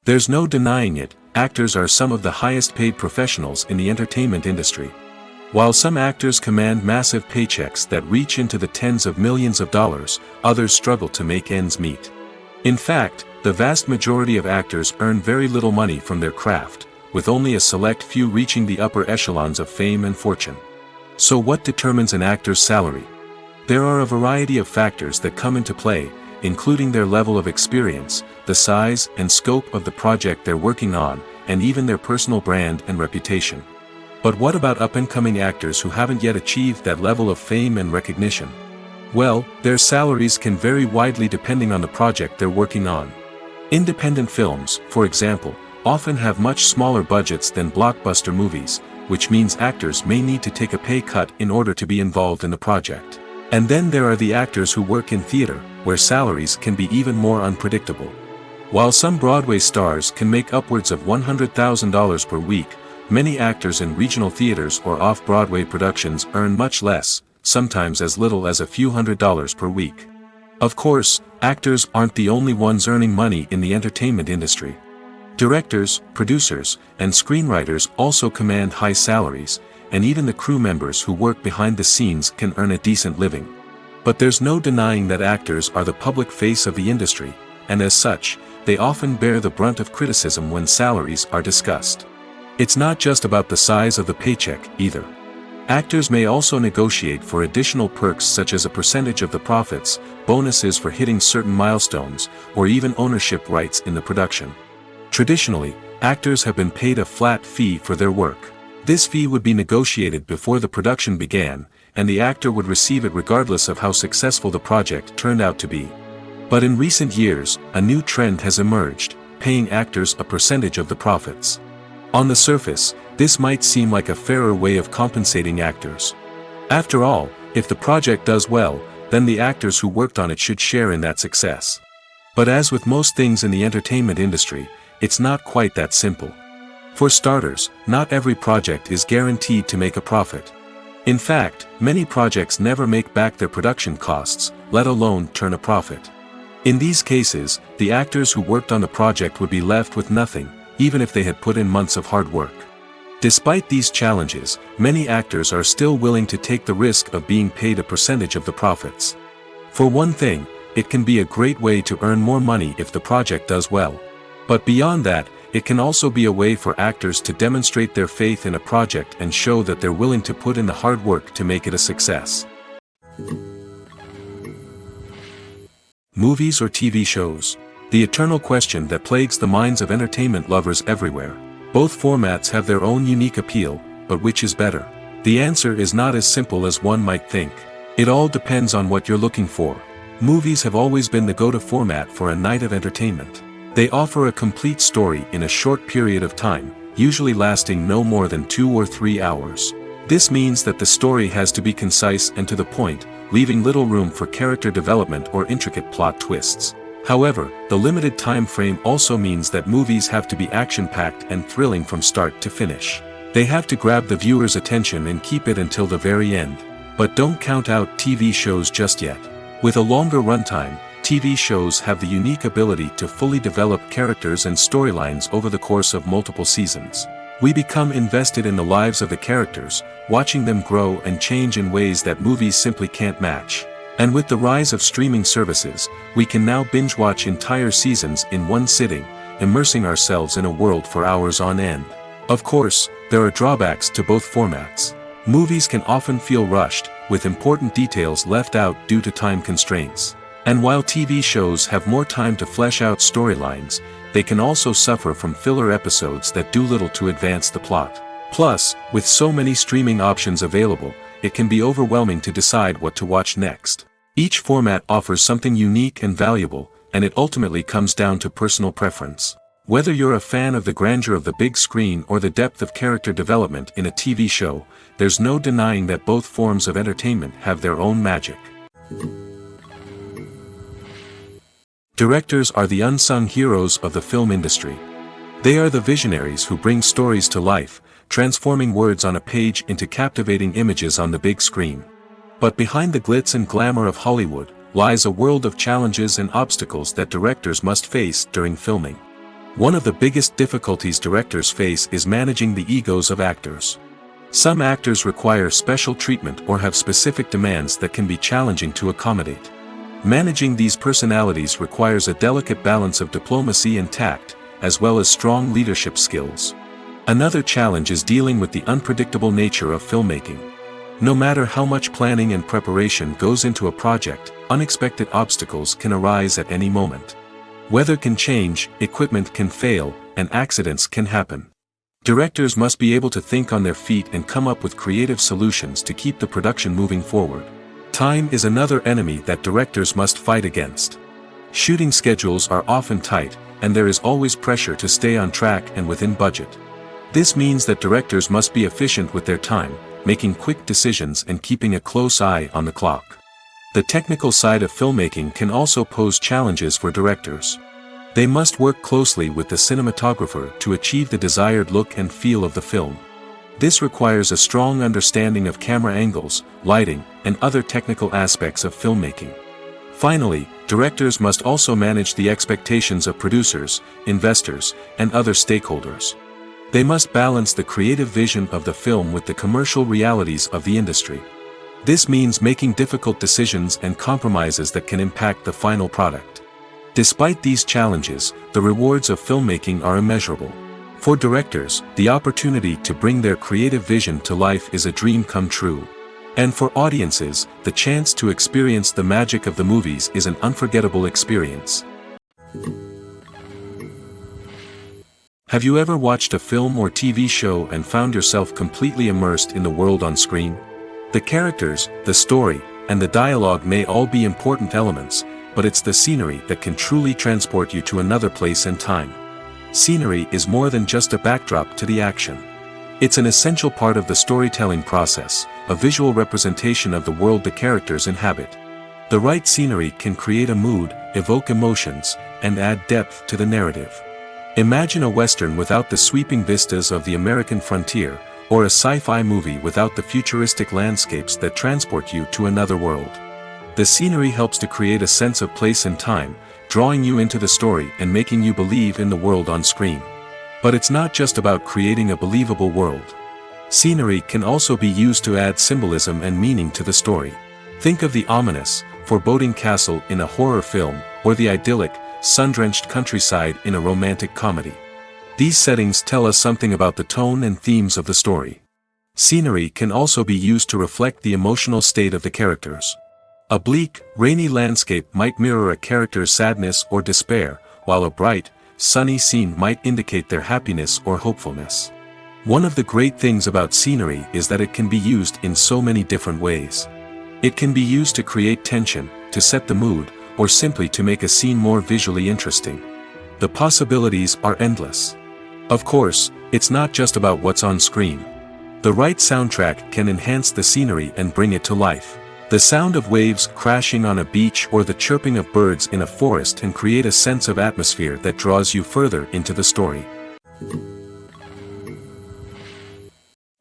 There's no denying it, actors are some of the highest paid professionals in the entertainment industry. While some actors command massive paychecks that reach into the tens of millions of dollars, others struggle to make ends meet. In fact, the vast majority of actors earn very little money from their craft, with only a select few reaching the upper echelons of fame and fortune. So what determines an actor's salary? There are a variety of factors that come into play, including their level of experience, the size and scope of the project they're working on, and even their personal brand and reputation. But what about up-and-coming actors who haven't yet achieved that level of fame and recognition? Well, their salaries can vary widely depending on the project they're working on. Independent films, for example, often have much smaller budgets than blockbuster movies, which means actors may need to take a pay cut in order to be involved in the project. And then there are the actors who work in theater, where salaries can be even more unpredictable. While some Broadway stars can make upwards of $100,000 per week, many actors in regional theaters or off-Broadway productions earn much less, sometimes as little as a few $100s per week. Of course, actors aren't the only ones earning money in the entertainment industry. Directors, producers, and screenwriters also command high salaries, and even the crew members who work behind the scenes can earn a decent living. But there's no denying that actors are the public face of the industry, and as such, they often bear the brunt of criticism when salaries are discussed. It's not just about the size of the paycheck, either. Actors may also negotiate for additional perks such as a percentage of the profits, bonuses for hitting certain milestones, or even ownership rights in the production. Traditionally, actors have been paid a flat fee for their work. This fee would be negotiated before the production began, and the actor would receive it regardless of how successful the project turned out to be. But in recent years, a new trend has emerged, paying actors a percentage of the profits. On the surface, this might seem like a fairer way of compensating actors. After all, if the project does well, then the actors who worked on it should share in that success. But as with most things in the entertainment industry, it's not quite that simple. For starters, not every project is guaranteed to make a profit. In fact, many projects never make back their production costs, let alone turn a profit. In these cases, the actors who worked on the project would be left with nothing, even if they had put in months of hard work. Despite these challenges, many actors are still willing to take the risk of being paid a percentage of the profits. For one thing, it can be a great way to earn more money if the project does well. But beyond that, it can also be a way for actors to demonstrate their faith in a project and show that they're willing to put in the hard work to make it a success. Movies or TV shows? The eternal question that plagues the minds of entertainment lovers everywhere. Both formats have their own unique appeal, but which is better? The answer is not as simple as one might think. It all depends on what you're looking for. Movies have always been the go-to format for a night of entertainment. They offer a complete story in a short period of time, usually lasting no more than 2 or 3 hours. This means that the story has to be concise and to the point, leaving little room for character development or intricate plot twists. However, the limited time frame also means that movies have to be action-packed and thrilling from start to finish. They have to grab the viewer's attention and keep it until the very end. But don't count out TV shows just yet. With a longer runtime, TV shows have the unique ability to fully develop characters and storylines over the course of multiple seasons. We become invested in the lives of the characters, watching them grow and change in ways that movies simply can't match. And with the rise of streaming services, we can now binge-watch entire seasons in one sitting, immersing ourselves in a world for hours on end. Of course, there are drawbacks to both formats. Movies can often feel rushed, with important details left out due to time constraints. And while TV shows have more time to flesh out storylines, they can also suffer from filler episodes that do little to advance the plot. Plus, with so many streaming options available, it can be overwhelming to decide what to watch next. Each format offers something unique and valuable, and it ultimately comes down to personal preference. Whether you're a fan of the grandeur of the big screen or the depth of character development in a TV show, there's no denying that both forms of entertainment have their own magic. Directors are the unsung heroes of the film industry. They are the visionaries who bring stories to life, transforming words on a page into captivating images on the big screen. But behind the glitz and glamour of Hollywood, lies a world of challenges and obstacles that directors must face during filming. One of the biggest difficulties directors face is managing the egos of actors. Some actors require special treatment or have specific demands that can be challenging to accommodate. Managing these personalities requires a delicate balance of diplomacy and tact, as well as strong leadership skills. Another challenge is dealing with the unpredictable nature of filmmaking. No matter how much planning and preparation goes into a project, unexpected obstacles can arise at any moment. Weather can change, equipment can fail, and accidents can happen. Directors must be able to think on their feet and come up with creative solutions to keep the production moving forward. Time is another enemy that directors must fight against. Shooting schedules are often tight, and there is always pressure to stay on track and within budget. This means that directors must be efficient with their time, making quick decisions and keeping a close eye on the clock. The technical side of filmmaking can also pose challenges for directors. They must work closely with the cinematographer to achieve the desired look and feel of the film. This requires a strong understanding of camera angles, lighting, and other technical aspects of filmmaking. Finally, directors must also manage the expectations of producers, investors, and other stakeholders. They must balance the creative vision of the film with the commercial realities of the industry. This means making difficult decisions and compromises that can impact the final product. Despite these challenges, the rewards of filmmaking are immeasurable. For directors, the opportunity to bring their creative vision to life is a dream come true. And for audiences, the chance to experience the magic of the movies is an unforgettable experience. Have you ever watched a film or TV show and found yourself completely immersed in the world on screen? The characters, the story, and the dialogue may all be important elements, but it's the scenery that can truly transport you to another place and time. Scenery is more than just a backdrop to the action. It's an essential part of the storytelling process, a visual representation of the world the characters inhabit. The right scenery can create a mood, evoke emotions, and add depth to the narrative. Imagine a Western without the sweeping vistas of the American frontier, or a sci-fi movie without the futuristic landscapes that transport you to another world. The scenery helps to create a sense of place and time, drawing you into the story and making you believe in the world on screen. But it's not just about creating a believable world. Scenery can also be used to add symbolism and meaning to the story. Think of the ominous, foreboding castle in a horror film, or the idyllic, sun-drenched countryside in a romantic comedy. These settings tell us something about the tone and themes of the story. Scenery can also be used to reflect the emotional state of the characters. A bleak, rainy landscape might mirror a character's sadness or despair, while a bright, sunny scene might indicate their happiness or hopefulness. One of the great things about scenery is that it can be used in so many different ways. It can be used to create tension, to set the mood, or simply to make a scene more visually interesting. The possibilities are endless. Of course, it's not just about what's on screen. The right soundtrack can enhance the scenery and bring it to life. The sound of waves crashing on a beach or the chirping of birds in a forest can create a sense of atmosphere that draws you further into the story.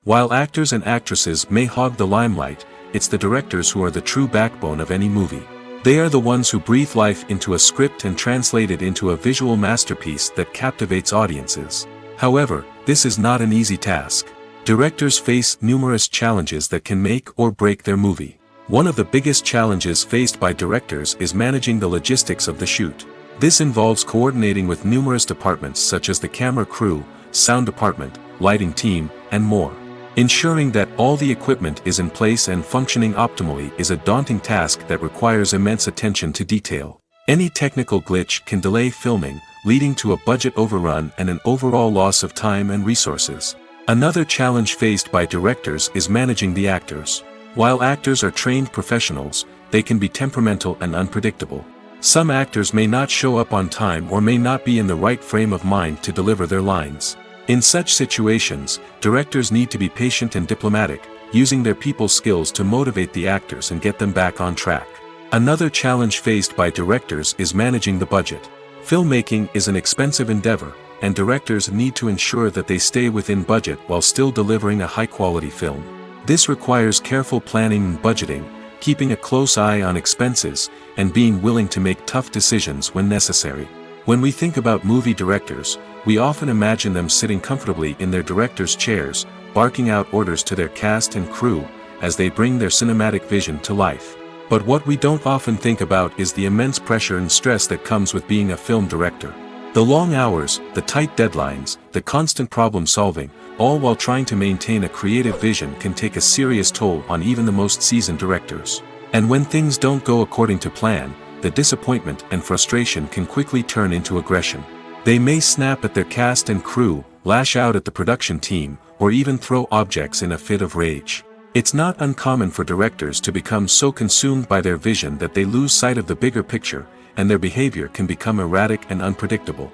While actors and actresses may hog the limelight, it's the directors who are the true backbone of any movie. They are the ones who breathe life into a script and translate it into a visual masterpiece that captivates audiences. However, this is not an easy task. Directors face numerous challenges that can make or break their movie. One of the biggest challenges faced by directors is managing the logistics of the shoot. This involves coordinating with numerous departments such as the camera crew, sound department, lighting team, and more. Ensuring that all the equipment is in place and functioning optimally is a daunting task that requires immense attention to detail. Any technical glitch can delay filming, leading to a budget overrun and an overall loss of time and resources. Another challenge faced by directors is managing the actors. While actors are trained professionals, they can be temperamental and unpredictable. Some actors may not show up on time or may not be in the right frame of mind to deliver their lines. In such situations, directors need to be patient and diplomatic, using their people skills to motivate the actors and get them back on track. Another challenge faced by directors is managing the budget. Filmmaking is an expensive endeavor, and directors need to ensure that they stay within budget while still delivering a high-quality film. This requires careful planning and budgeting, keeping a close eye on expenses, and being willing to make tough decisions when necessary. When we think about movie directors, we often imagine them sitting comfortably in their director's chairs, barking out orders to their cast and crew, as they bring their cinematic vision to life. But what we don't often think about is the immense pressure and stress that comes with being a film director. The long hours, the tight deadlines, the constant problem solving, all while trying to maintain a creative vision can take a serious toll on even the most seasoned directors. And when things don't go according to plan, the disappointment and frustration can quickly turn into aggression. They may snap at their cast and crew, lash out at the production team, or even throw objects in a fit of rage. It's not uncommon for directors to become so consumed by their vision that they lose sight of the bigger picture, and their behavior can become erratic and unpredictable.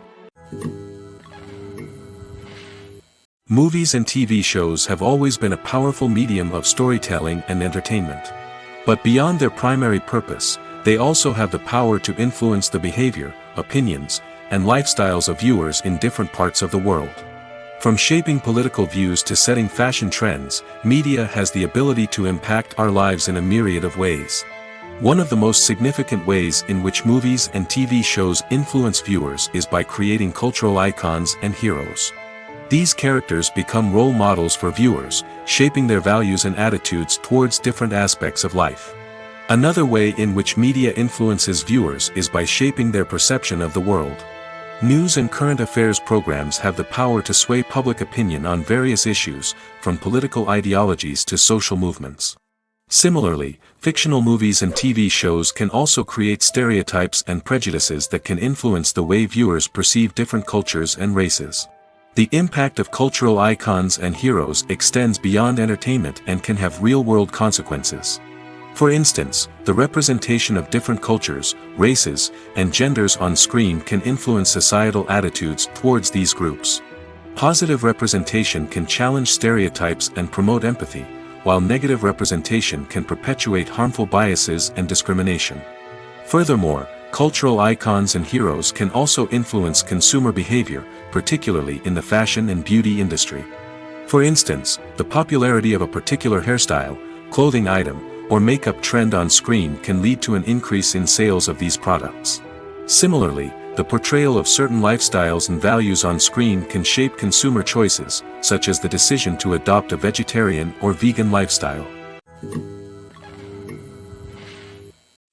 Movies and TV shows have always been a powerful medium of storytelling and entertainment. But beyond their primary purpose, they also have the power to influence the behavior, opinions, and lifestyles of viewers in different parts of the world. From shaping political views to setting fashion trends, media has the ability to impact our lives in a myriad of ways. One of the most significant ways in which movies and TV shows influence viewers is by creating cultural icons and heroes. These characters become role models for viewers, shaping their values and attitudes towards different aspects of life. Another way in which media influences viewers is by shaping their perception of the world. News and current affairs programs have the power to sway public opinion on various issues, from political ideologies to social movements. Similarly, fictional movies and TV shows can also create stereotypes and prejudices that can influence the way viewers perceive different cultures and races. The impact of cultural icons and heroes extends beyond entertainment and can have real-world consequences. For instance, the representation of different cultures, races, and genders on screen can influence societal attitudes towards these groups. Positive representation can challenge stereotypes and promote empathy, while negative representation can perpetuate harmful biases and discrimination. Furthermore, cultural icons and heroes can also influence consumer behavior, particularly in the fashion and beauty industry. For instance, the popularity of a particular hairstyle, clothing item, or makeup trend on screen can lead to an increase in sales of these products. Similarly, the portrayal of certain lifestyles and values on screen can shape consumer choices, such as the decision to adopt a vegetarian or vegan lifestyle.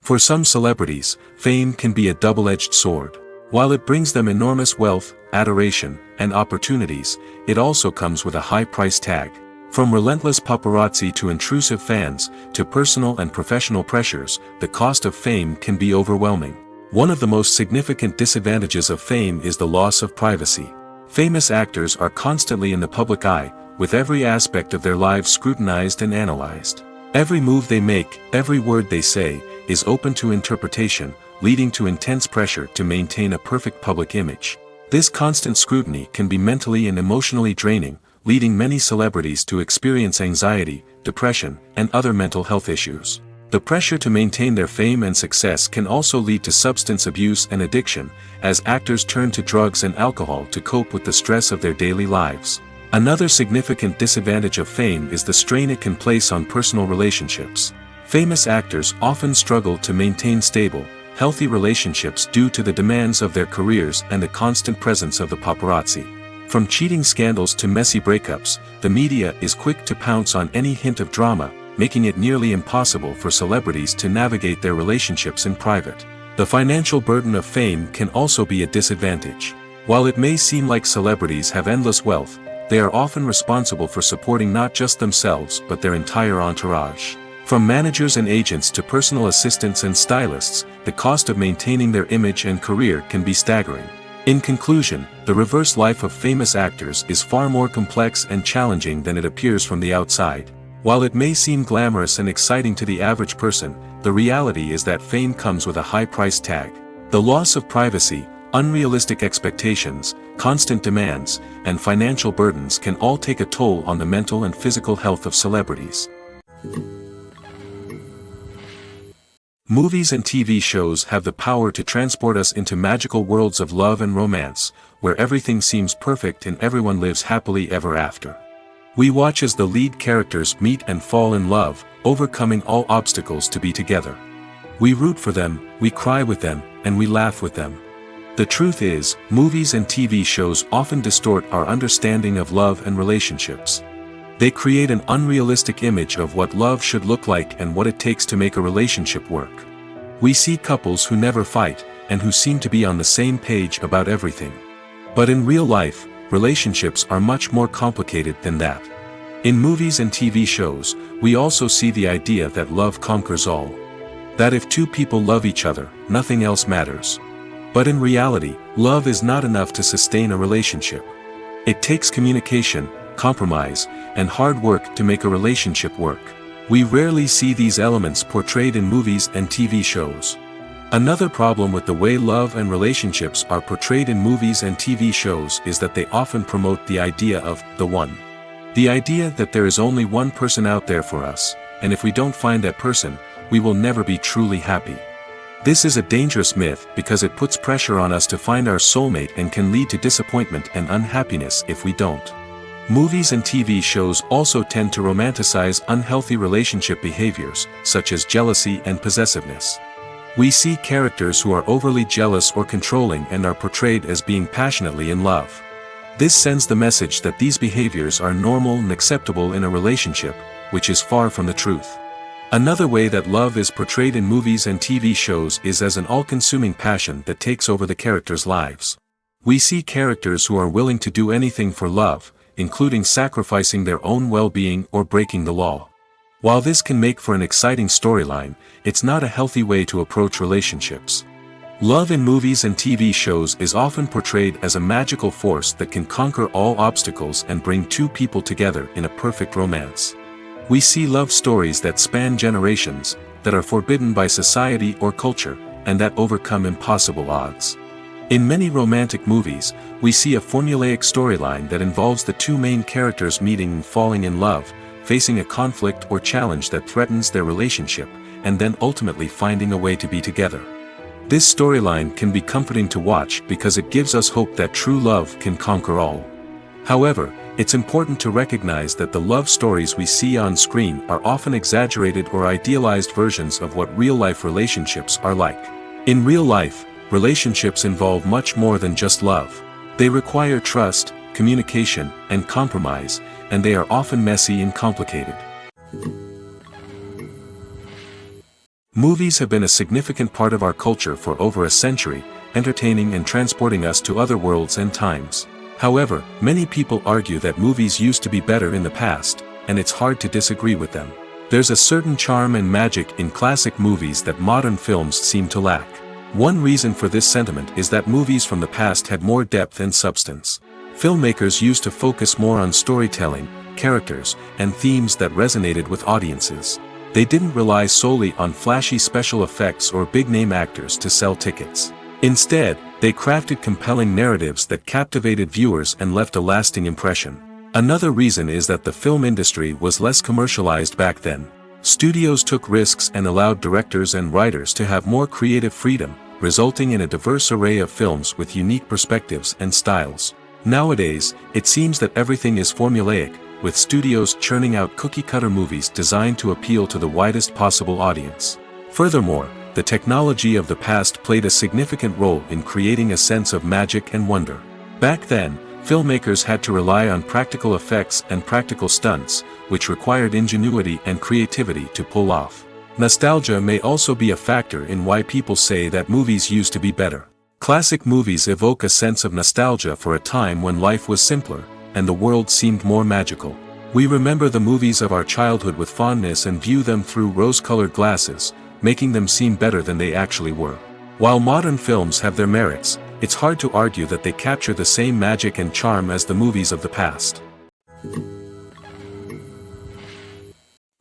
For some celebrities, fame can be a double-edged sword. While it brings them enormous wealth, adoration, and opportunities, it also comes with a high price tag. From relentless paparazzi to intrusive fans, to personal and professional pressures, the cost of fame can be overwhelming. One of the most significant disadvantages of fame is the loss of privacy. Famous actors are constantly in the public eye, with every aspect of their lives scrutinized and analyzed. Every move they make, every word they say, is open to interpretation, leading to intense pressure to maintain a perfect public image. This constant scrutiny can be mentally and emotionally draining, leading many celebrities to experience anxiety, depression, and other mental health issues. The pressure to maintain their fame and success can also lead to substance abuse and addiction, as actors turn to drugs and alcohol to cope with the stress of their daily lives. Another significant disadvantage of fame is the strain it can place on personal relationships. Famous actors often struggle to maintain stable, healthy relationships due to the demands of their careers and the constant presence of the paparazzi. From cheating scandals to messy breakups, the media is quick to pounce on any hint of drama, making it nearly impossible for celebrities to navigate their relationships in private. The financial burden of fame can also be a disadvantage. While it may seem like celebrities have endless wealth, they are often responsible for supporting not just themselves but their entire entourage. From managers and agents to personal assistants and stylists, the cost of maintaining their image and career can be staggering. In conclusion, the reverse life of famous actors is far more complex and challenging than it appears from the outside. While it may seem glamorous and exciting to the average person, the reality is that fame comes with a high price tag. The loss of privacy, unrealistic expectations, constant demands, and financial burdens can all take a toll on the mental and physical health of celebrities. Movies and TV shows have the power to transport us into magical worlds of love and romance, where everything seems perfect and everyone lives happily ever after. We watch as the lead characters meet and fall in love, overcoming all obstacles to be together. We root for them, we cry with them, and we laugh with them. The truth is, movies and TV shows often distort our understanding of love and relationships. They create an unrealistic image of what love should look like and what it takes to make a relationship work. We see couples who never fight, and who seem to be on the same page about everything. But in real life, relationships are much more complicated than that. In movies and TV shows, we also see the idea that love conquers all. That if two people love each other, nothing else matters. But in reality, love is not enough to sustain a relationship. It takes communication, compromise, and hard work to make a relationship work. We rarely see these elements portrayed in movies and TV shows. Another problem with the way love and relationships are portrayed in movies and TV shows is that they often promote the idea of the one. The idea that there is only one person out there for us, and if we don't find that person, we will never be truly happy. This is a dangerous myth because it puts pressure on us to find our soulmate and can lead to disappointment and unhappiness if we don't. Movies and TV shows also tend to romanticize unhealthy relationship behaviors, such as jealousy and possessiveness. We see characters who are overly jealous or controlling and are portrayed as being passionately in love. This sends the message that these behaviors are normal and acceptable in a relationship, which is far from the truth. Another way that love is portrayed in movies and TV shows is as an all-consuming passion that takes over the characters' lives. We see characters who are willing to do anything for love, including sacrificing their own well-being or breaking the law. While this can make for an exciting storyline, it's not a healthy way to approach relationships. Love in movies and TV shows is often portrayed as a magical force that can conquer all obstacles and bring two people together in a perfect romance. We see love stories that span generations, that are forbidden by society or culture, and that overcome impossible odds. In many romantic movies, we see a formulaic storyline that involves the two main characters meeting and falling in love, facing a conflict or challenge that threatens their relationship, and then ultimately finding a way to be together. This storyline can be comforting to watch because it gives us hope that true love can conquer all. However, it's important to recognize that the love stories we see on screen are often exaggerated or idealized versions of what real-life relationships are like. In real life, relationships involve much more than just love. They require trust, communication, and compromise, and they are often messy and complicated. Movies have been a significant part of our culture for over a century, entertaining and transporting us to other worlds and times. However, many people argue that movies used to be better in the past, and it's hard to disagree with them. There's a certain charm and magic in classic movies that modern films seem to lack. One reason for this sentiment is that movies from the past had more depth and substance. Filmmakers used to focus more on storytelling, characters, and themes that resonated with audiences. They didn't rely solely on flashy special effects or big-name actors to sell tickets. Instead, they crafted compelling narratives that captivated viewers and left a lasting impression. Another reason is that the film industry was less commercialized back then. Studios took risks and allowed directors and writers to have more creative freedom, resulting in a diverse array of films with unique perspectives and styles. Nowadays, it seems that everything is formulaic, with studios churning out cookie-cutter movies designed to appeal to the widest possible audience. Furthermore, the technology of the past played a significant role in creating a sense of magic and wonder. Back then, filmmakers had to rely on practical effects and practical stunts, which required ingenuity and creativity to pull off. Nostalgia may also be a factor in why people say that movies used to be better. Classic movies evoke a sense of nostalgia for a time when life was simpler, and the world seemed more magical. We remember the movies of our childhood with fondness and view them through rose-colored glasses, making them seem better than they actually were. While modern films have their merits, it's hard to argue that they capture the same magic and charm as the movies of the past.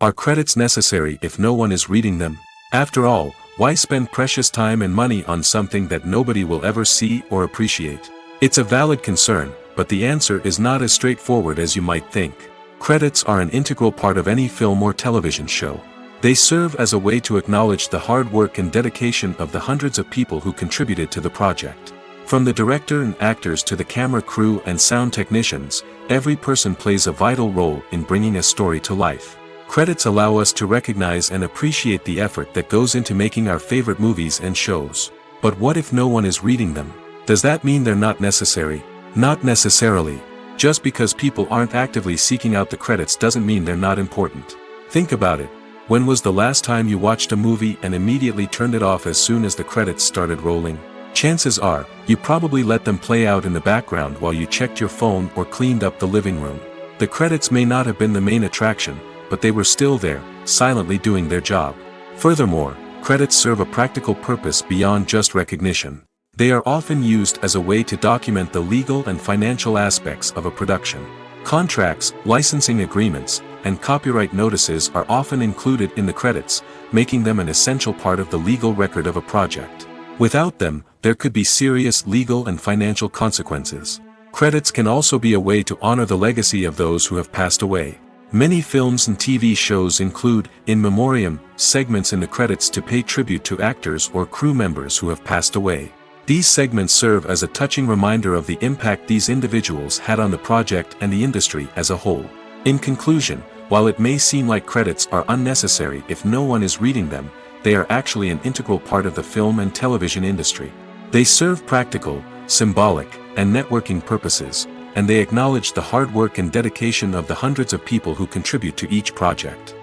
Are credits necessary if no one is reading them? After all, why spend precious time and money on something that nobody will ever see or appreciate? It's a valid concern, but the answer is not as straightforward as you might think. Credits are an integral part of any film or television show. They serve as a way to acknowledge the hard work and dedication of the hundreds of people who contributed to the project. From the director and actors to the camera crew and sound technicians, every person plays a vital role in bringing a story to life. Credits allow us to recognize and appreciate the effort that goes into making our favorite movies and shows. But what if no one is reading them? Does that mean they're not necessary? Not necessarily. Just because people aren't actively seeking out the credits doesn't mean they're not important. Think about it. When was the last time you watched a movie and immediately turned it off as soon as the credits started rolling? Chances are, you probably let them play out in the background while you checked your phone or cleaned up the living room. The credits may not have been the main attraction, but they were still there, silently doing their job. Furthermore, credits serve a practical purpose beyond just recognition. They are often used as a way to document the legal and financial aspects of a production. Contracts, licensing agreements, and copyright notices are often included in the credits, making them an essential part of the legal record of a project. Without them, there could be serious legal and financial consequences. Credits can also be a way to honor the legacy of those who have passed away. Many films and TV shows include, in memoriam, segments in the credits to pay tribute to actors or crew members who have passed away. These segments serve as a touching reminder of the impact these individuals had on the project and the industry as a whole. In conclusion, while it may seem like credits are unnecessary if no one is reading them, they are actually an integral part of the film and television industry. They serve practical, symbolic, and networking purposes, and they acknowledge the hard work and dedication of the hundreds of people who contribute to each project.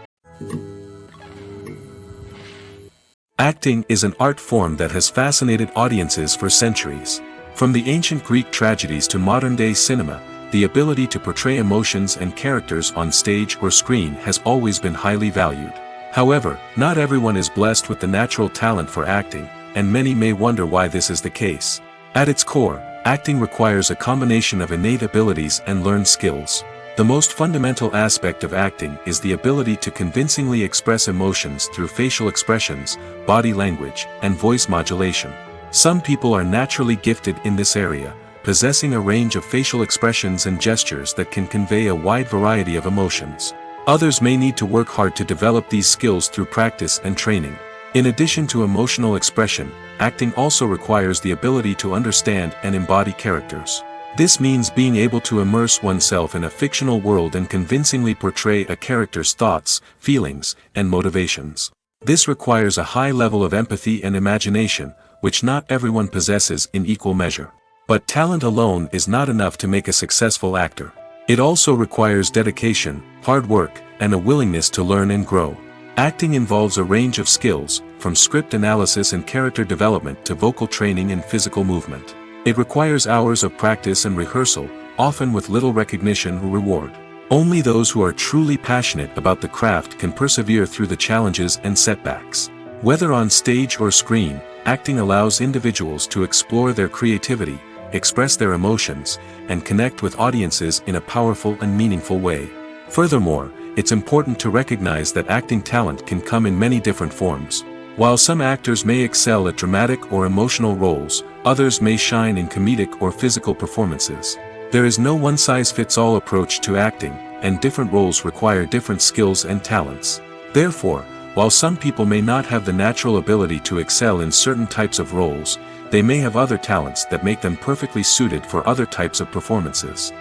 Acting is an art form that has fascinated audiences for centuries. From the ancient Greek tragedies to modern-day cinema, the ability to portray emotions and characters on stage or screen has always been highly valued. However, not everyone is blessed with the natural talent for acting, and many may wonder why this is the case. At its core, acting requires a combination of innate abilities and learned skills. The most fundamental aspect of acting is the ability to convincingly express emotions through facial expressions, body language, and voice modulation. Some people are naturally gifted in this area, possessing a range of facial expressions and gestures that can convey a wide variety of emotions. Others may need to work hard to develop these skills through practice and training. In addition to emotional expression, acting also requires the ability to understand and embody characters. This means being able to immerse oneself in a fictional world and convincingly portray a character's thoughts, feelings, and motivations. This requires a high level of empathy and imagination, which not everyone possesses in equal measure. But talent alone is not enough to make a successful actor. It also requires dedication, hard work, and a willingness to learn and grow. Acting involves a range of skills, from script analysis and character development to vocal training and physical movement. It requires hours of practice and rehearsal, often with little recognition or reward. Only those who are truly passionate about the craft can persevere through the challenges and setbacks. Whether on stage or screen, acting allows individuals to explore their creativity, express their emotions, and connect with audiences in a powerful and meaningful way. Furthermore, it's important to recognize that acting talent can come in many different forms. While some actors may excel at dramatic or emotional roles, others may shine in comedic or physical performances. There is no one-size-fits-all approach to acting, and different roles require different skills and talents. Therefore, while some people may not have the natural ability to excel in certain types of roles, they may have other talents that make them perfectly suited for other types of performances.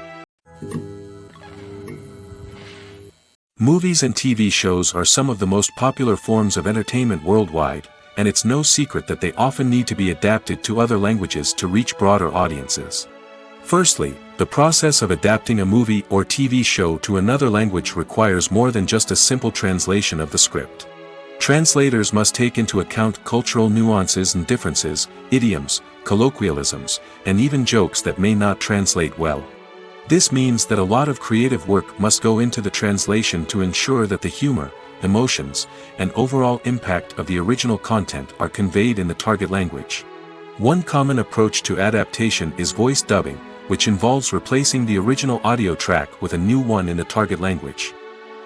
Movies and TV shows are some of the most popular forms of entertainment worldwide, and it's no secret that they often need to be adapted to other languages to reach broader audiences. Firstly, the process of adapting a movie or TV show to another language requires more than just a simple translation of the script. Translators must take into account cultural nuances and differences, idioms, colloquialisms, and even jokes that may not translate well. This means that a lot of creative work must go into the translation to ensure that the humor, emotions, and overall impact of the original content are conveyed in the target language. One common approach to adaptation is voice dubbing, which involves replacing the original audio track with a new one in the target language.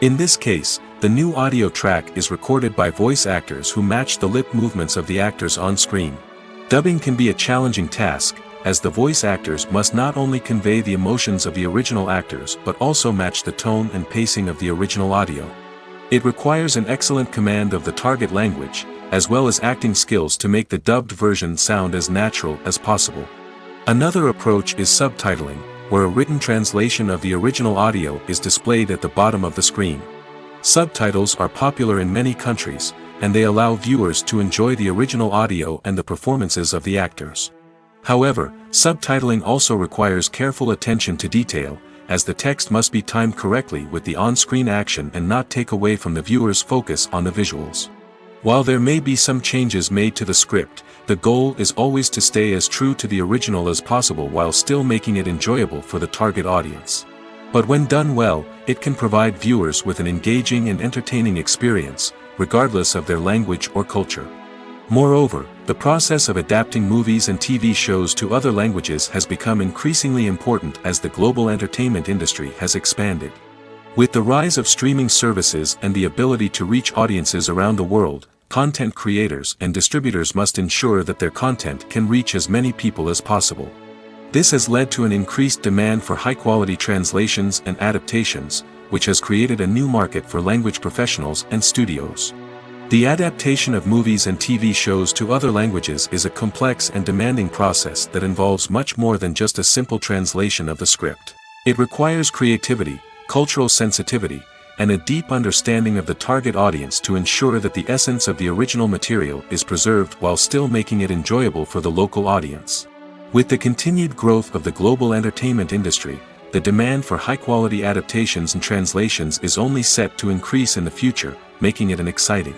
In this case, the new audio track is recorded by voice actors who match the lip movements of the actors on screen. Dubbing can be a challenging task, as the voice actors must not only convey the emotions of the original actors but also match the tone and pacing of the original audio. It requires an excellent command of the target language, as well as acting skills to make the dubbed version sound as natural as possible. Another approach is subtitling, where a written translation of the original audio is displayed at the bottom of the screen. Subtitles are popular in many countries, and they allow viewers to enjoy the original audio and the performances of the actors. However, subtitling also requires careful attention to detail, as the text must be timed correctly with the on-screen action and not take away from the viewer's focus on the visuals. While there may be some changes made to the script, the goal is always to stay as true to the original as possible while still making it enjoyable for the target audience. But when done well, it can provide viewers with an engaging and entertaining experience, regardless of their language or culture. Moreover, the process of adapting movies and TV shows to other languages has become increasingly important as the global entertainment industry has expanded. With the rise of streaming services and the ability to reach audiences around the world, content creators and distributors must ensure that their content can reach as many people as possible. This has led to an increased demand for high-quality translations and adaptations, which has created a new market for language professionals and studios. The adaptation of movies and TV shows to other languages is a complex and demanding process that involves much more than just a simple translation of the script. It requires creativity, cultural sensitivity, and a deep understanding of the target audience to ensure that the essence of the original material is preserved while still making it enjoyable for the local audience. With the continued growth of the global entertainment industry, the demand for high-quality adaptations and translations is only set to increase in the future, making it exciting.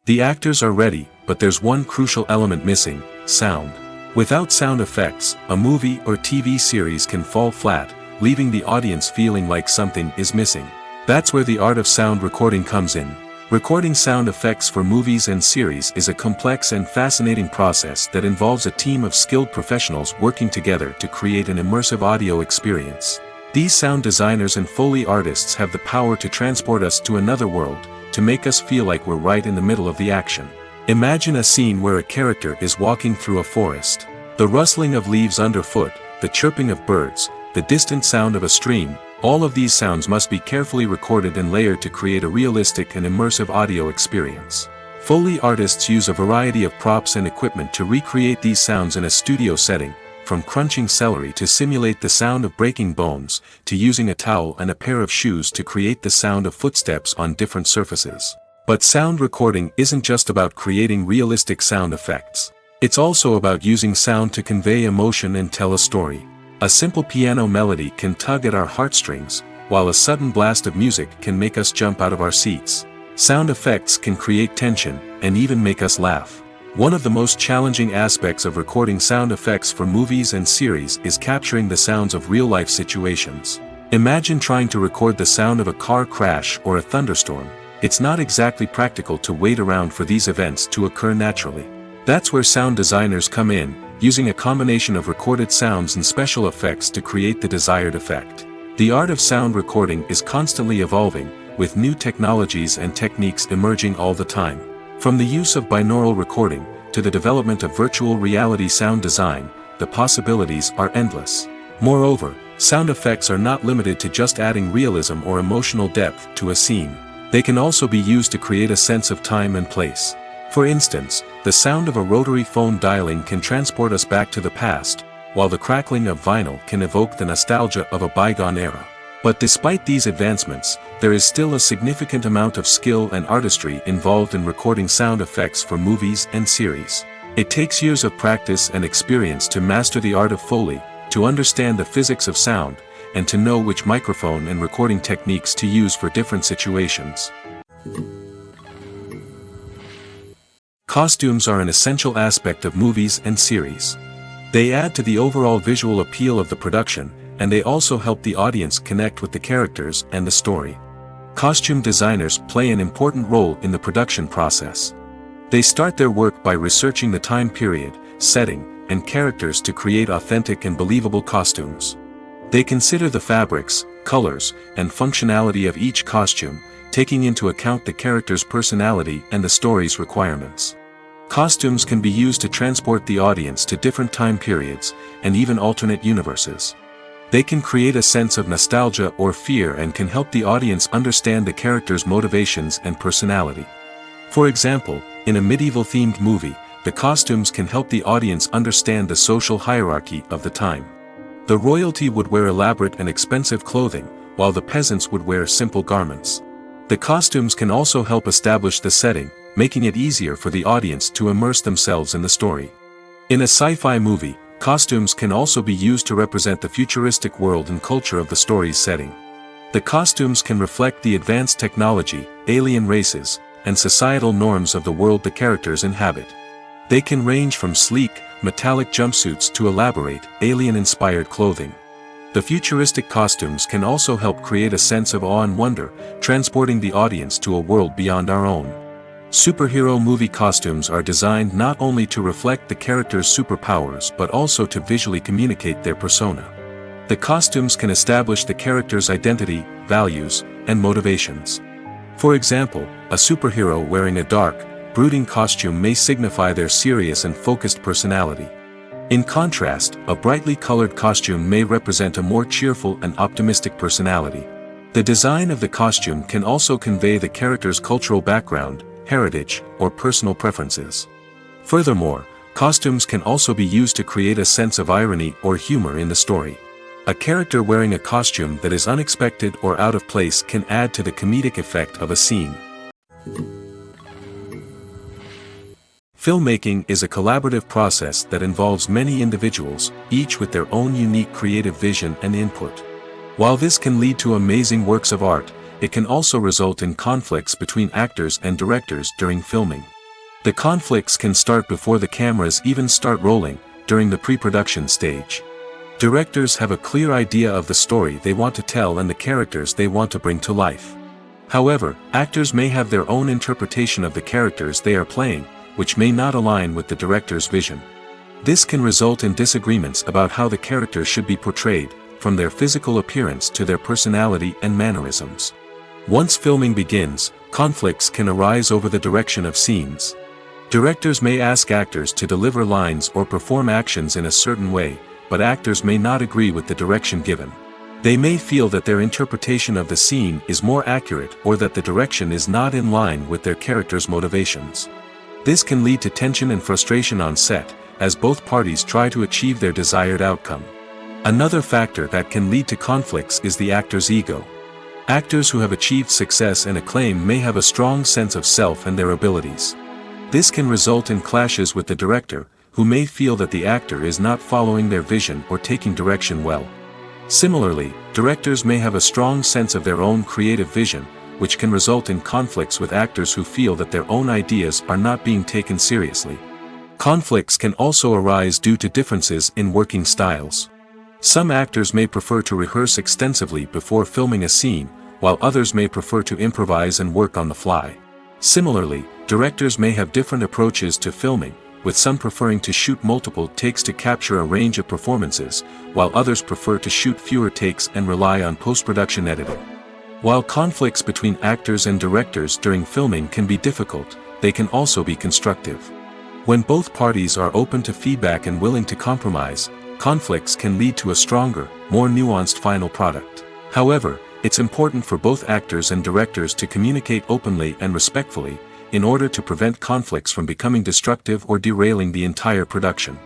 The actors are ready, but there's one crucial element missing: sound. Without sound effects, a movie or TV series can fall flat, leaving the audience feeling like something is missing. That's where the art of sound recording comes in. Recording sound effects for movies and series is a complex and fascinating process that involves a team of skilled professionals working together to create an immersive audio experience. These sound designers and Foley artists have the power to transport us to another world, to make us feel like we're right in the middle of the action. Imagine a scene where a character is walking through a forest. The rustling of leaves underfoot, the chirping of birds, the distant sound of a stream, all of these sounds must be carefully recorded and layered to create a realistic and immersive audio experience. Foley artists use a variety of props and equipment to recreate these sounds in a studio setting, from crunching celery to simulate the sound of breaking bones, to using a towel and a pair of shoes to create the sound of footsteps on different surfaces. But sound recording isn't just about creating realistic sound effects. It's also about using sound to convey emotion and tell a story. A simple piano melody can tug at our heartstrings, while a sudden blast of music can make us jump out of our seats. Sound effects can create tension, and even make us laugh. One of the most challenging aspects of recording sound effects for movies and series is capturing the sounds of real-life situations. Imagine trying to record the sound of a car crash or a thunderstorm. It's not exactly practical to wait around for these events to occur naturally. That's where sound designers come in, using a combination of recorded sounds and special effects to create the desired effect. The art of sound recording is constantly evolving, with new technologies and techniques emerging all the time. From the use of binaural recording, to the development of virtual reality sound design, the possibilities are endless. Moreover, sound effects are not limited to just adding realism or emotional depth to a scene. They can also be used to create a sense of time and place. For instance, the sound of a rotary phone dialing can transport us back to the past, while the crackling of vinyl can evoke the nostalgia of a bygone era. But despite these advancements, there is still a significant amount of skill and artistry involved in recording sound effects for movies and series. It takes years of practice and experience to master the art of Foley, to understand the physics of sound, and to know which microphone and recording techniques to use for different situations. Costumes are an essential aspect of movies and series. They add to the overall visual appeal of the production, and they also help the audience connect with the characters and the story. Costume designers play an important role in the production process. They start their work by researching the time period, setting, and characters to create authentic and believable costumes. They consider the fabrics, colors, and functionality of each costume, taking into account the character's personality and the story's requirements. Costumes can be used to transport the audience to different time periods, and even alternate universes. They can create a sense of nostalgia or fear and can help the audience understand the character's motivations and personality. For example, in a medieval-themed movie, the costumes can help the audience understand the social hierarchy of the time. The royalty would wear elaborate and expensive clothing, while the peasants would wear simple garments. The costumes can also help establish the setting, making it easier for the audience to immerse themselves in the story. In a sci-fi movie, costumes can also be used to represent the futuristic world and culture of the story's setting. The costumes can reflect the advanced technology, alien races, and societal norms of the world the characters inhabit. They can range from sleek, metallic jumpsuits to elaborate, alien-inspired clothing. The futuristic costumes can also help create a sense of awe and wonder, transporting the audience to a world beyond our own. Superhero movie costumes are designed not only to reflect the character's superpowers but also to visually communicate their persona. The costumes can establish the character's identity, values, and motivations. For example, a superhero wearing a dark, brooding costume may signify their serious and focused personality. In contrast, a brightly colored costume may represent a more cheerful and optimistic personality. The design of the costume can also convey the character's cultural background, heritage, or personal preferences. Furthermore, costumes can also be used to create a sense of irony or humor in the story. A character wearing a costume that is unexpected or out of place can add to the comedic effect of a scene. Filmmaking is a collaborative process that involves many individuals, each with their own unique creative vision and input. While this can lead to amazing works of art, it can also result in conflicts between actors and directors during filming. The conflicts can start before the cameras even start rolling, during the pre-production stage. Directors have a clear idea of the story they want to tell and the characters they want to bring to life. However, actors may have their own interpretation of the characters they are playing, which may not align with the director's vision. This can result in disagreements about how the characters should be portrayed, from their physical appearance to their personality and mannerisms. Once filming begins, conflicts can arise over the direction of scenes. Directors may ask actors to deliver lines or perform actions in a certain way, but actors may not agree with the direction given. They may feel that their interpretation of the scene is more accurate or that the direction is not in line with their character's motivations. This can lead to tension and frustration on set, as both parties try to achieve their desired outcome. Another factor that can lead to conflicts is the actor's ego. Actors who have achieved success and acclaim may have a strong sense of self and their abilities. This can result in clashes with the director, who may feel that the actor is not following their vision or taking direction well. Similarly, directors may have a strong sense of their own creative vision, which can result in conflicts with actors who feel that their own ideas are not being taken seriously. Conflicts can also arise due to differences in working styles. Some actors may prefer to rehearse extensively before filming a scene, while others may prefer to improvise and work on the fly. Similarly, directors may have different approaches to filming, with some preferring to shoot multiple takes to capture a range of performances, while others prefer to shoot fewer takes and rely on post-production editing. While conflicts between actors and directors during filming can be difficult, they can also be constructive. When both parties are open to feedback and willing to compromise, conflicts can lead to a stronger, more nuanced final product. However, it's important for both actors and directors to communicate openly and respectfully, in order to prevent conflicts from becoming destructive or derailing the entire production.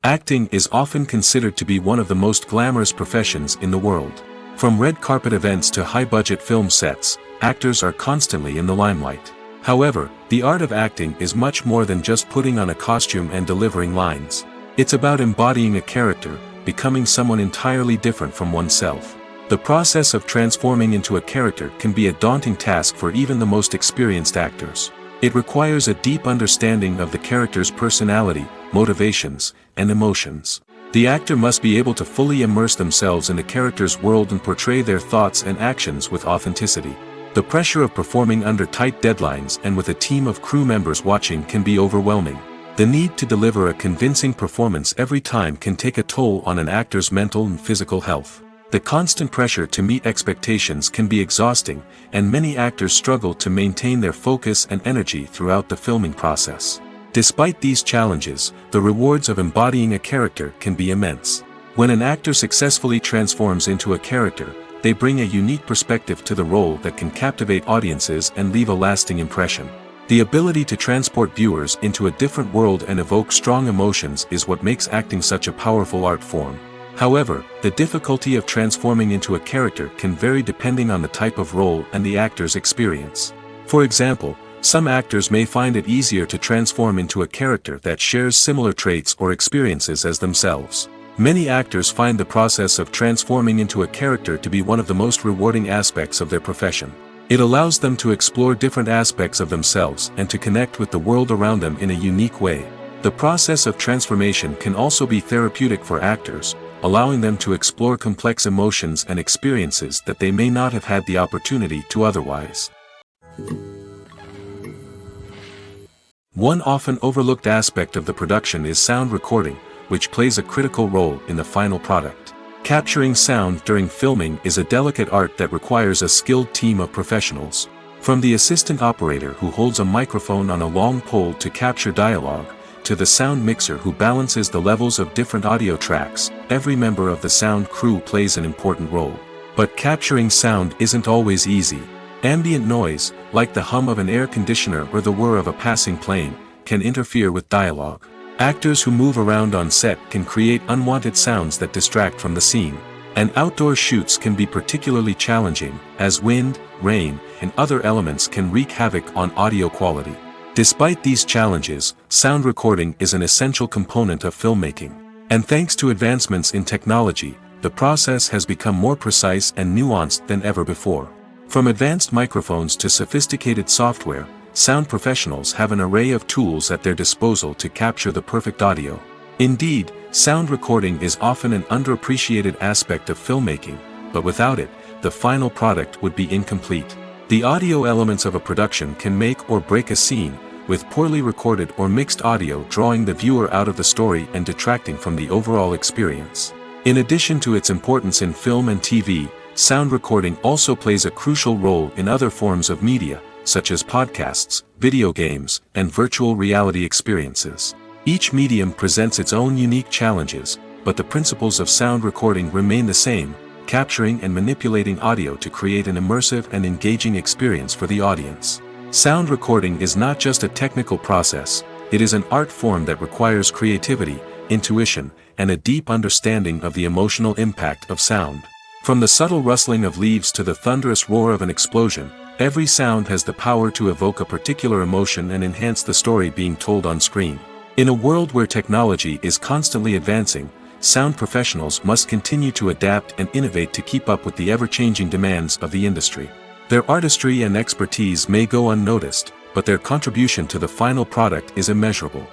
Acting is often considered to be one of the most glamorous professions in the world. From red carpet events to high-budget film sets, actors are constantly in the limelight. However, the art of acting is much more than just putting on a costume and delivering lines. It's about embodying a character, becoming someone entirely different from oneself. The process of transforming into a character can be a daunting task for even the most experienced actors. It requires a deep understanding of the character's personality, motivations, and emotions. The actor must be able to fully immerse themselves in the character's world and portray their thoughts and actions with authenticity. The pressure of performing under tight deadlines and with a team of crew members watching can be overwhelming. The need to deliver a convincing performance every time can take a toll on an actor's mental and physical health. The constant pressure to meet expectations can be exhausting, and many actors struggle to maintain their focus and energy throughout the filming process. Despite these challenges, the rewards of embodying a character can be immense. When an actor successfully transforms into a character, they bring a unique perspective to the role that can captivate audiences and leave a lasting impression. The ability to transport viewers into a different world and evoke strong emotions is what makes acting such a powerful art form. However, the difficulty of transforming into a character can vary depending on the type of role and the actor's experience. For example, some actors may find it easier to transform into a character that shares similar traits or experiences as themselves. Many actors find the process of transforming into a character to be one of the most rewarding aspects of their profession. It allows them to explore different aspects of themselves and to connect with the world around them in a unique way. The process of transformation can also be therapeutic for actors, allowing them to explore complex emotions and experiences that they may not have had the opportunity to otherwise. One often overlooked aspect of the production is sound recording, which plays a critical role in the final product. Capturing sound during filming is a delicate art that requires a skilled team of professionals. From the assistant operator who holds a microphone on a long pole to capture dialogue, to the sound mixer who balances the levels of different audio tracks, every member of the sound crew plays an important role. But capturing sound isn't always easy. Ambient noise, like the hum of an air conditioner or the whir of a passing plane, can interfere with dialogue. Actors who move around on set can create unwanted sounds that distract from the scene. And outdoor shoots can be particularly challenging, as wind, rain, and other elements can wreak havoc on audio quality. Despite these challenges, sound recording is an essential component of filmmaking. And thanks to advancements in technology, the process has become more precise and nuanced than ever before. From advanced microphones to sophisticated software, sound professionals have an array of tools at their disposal to capture the perfect audio. Indeed, sound recording is often an underappreciated aspect of filmmaking, but without it, the final product would be incomplete. The audio elements of a production can make or break a scene, with poorly recorded or mixed audio drawing the viewer out of the story and detracting from the overall experience. In addition to its importance in film and TV, sound recording also plays a crucial role in other forms of media, such as podcasts, video games, and virtual reality experiences. Each medium presents its own unique challenges, but the principles of sound recording remain the same: capturing and manipulating audio to create an immersive and engaging experience for the audience. Sound recording is not just a technical process, it is an art form that requires creativity, intuition, and a deep understanding of the emotional impact of sound. From the subtle rustling of leaves to the thunderous roar of an explosion, every sound has the power to evoke a particular emotion and enhance the story being told on screen. In a world where technology is constantly advancing, sound professionals must continue to adapt and innovate to keep up with the ever-changing demands of the industry. Their artistry and expertise may go unnoticed, but their contribution to the final product is immeasurable.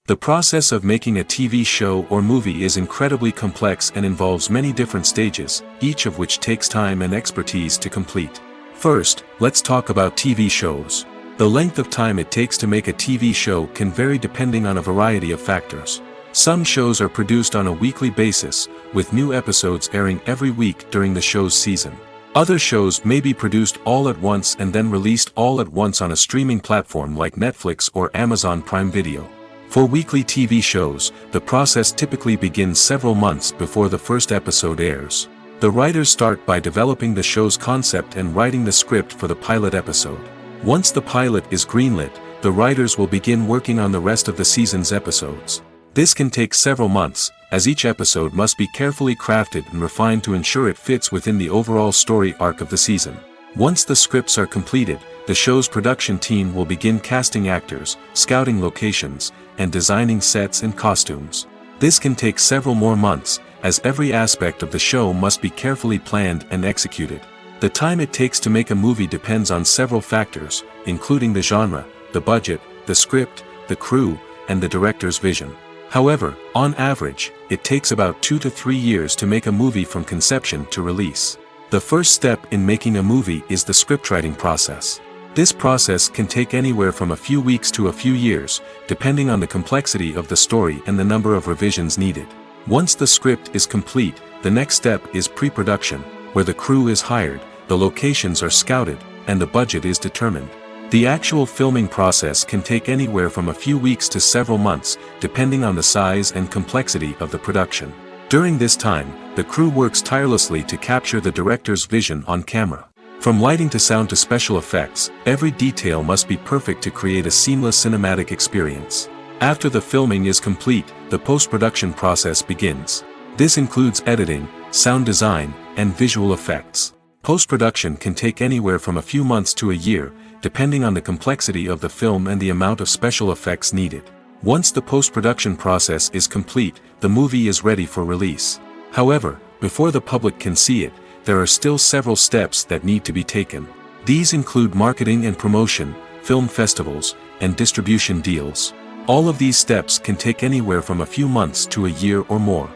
The process of making a TV show or movie is incredibly complex and involves many different stages, each of which takes time and expertise to complete. First, let's talk about TV shows. The length of time it takes to make a TV show can vary depending on a variety of factors. Some shows are produced on a weekly basis, with new episodes airing every week during the show's season. Other shows may be produced all at once and then released all at once on a streaming platform like Netflix or Amazon Prime Video. For weekly TV shows, the process typically begins several months before the first episode airs. The writers start by developing the show's concept and writing the script for the pilot episode. Once the pilot is greenlit, the writers will begin working on the rest of the season's episodes. This can take several months, as each episode must be carefully crafted and refined to ensure it fits within the overall story arc of the season. Once the scripts are completed, the show's production team will begin casting actors, scouting locations, and designing sets and costumes. This can take several more months, as every aspect of the show must be carefully planned and executed. The time it takes to make a movie depends on several factors, including the genre, the budget, the script, the crew, and the director's vision. However, on average, it takes about 2 to 3 years to make a movie from conception to release. The first step in making a movie is the scriptwriting process. This process can take anywhere from a few weeks to a few years, depending on the complexity of the story and the number of revisions needed. Once the script is complete, the next step is pre-production, where the crew is hired, the locations are scouted, and the budget is determined. The actual filming process can take anywhere from a few weeks to several months, depending on the size and complexity of the production. During this time, the crew works tirelessly to capture the director's vision on camera. From lighting to sound to special effects, every detail must be perfect to create a seamless cinematic experience. After the filming is complete, the post-production process begins. This includes editing, sound design, and visual effects. Post-production can take anywhere from a few months to a year, depending on the complexity of the film and the amount of special effects needed. Once the post-production process is complete, the movie is ready for release. However, before the public can see it, there are still several steps that need to be taken. These include marketing and promotion, film festivals, and distribution deals. All of these steps can take anywhere from a few months to a year or more.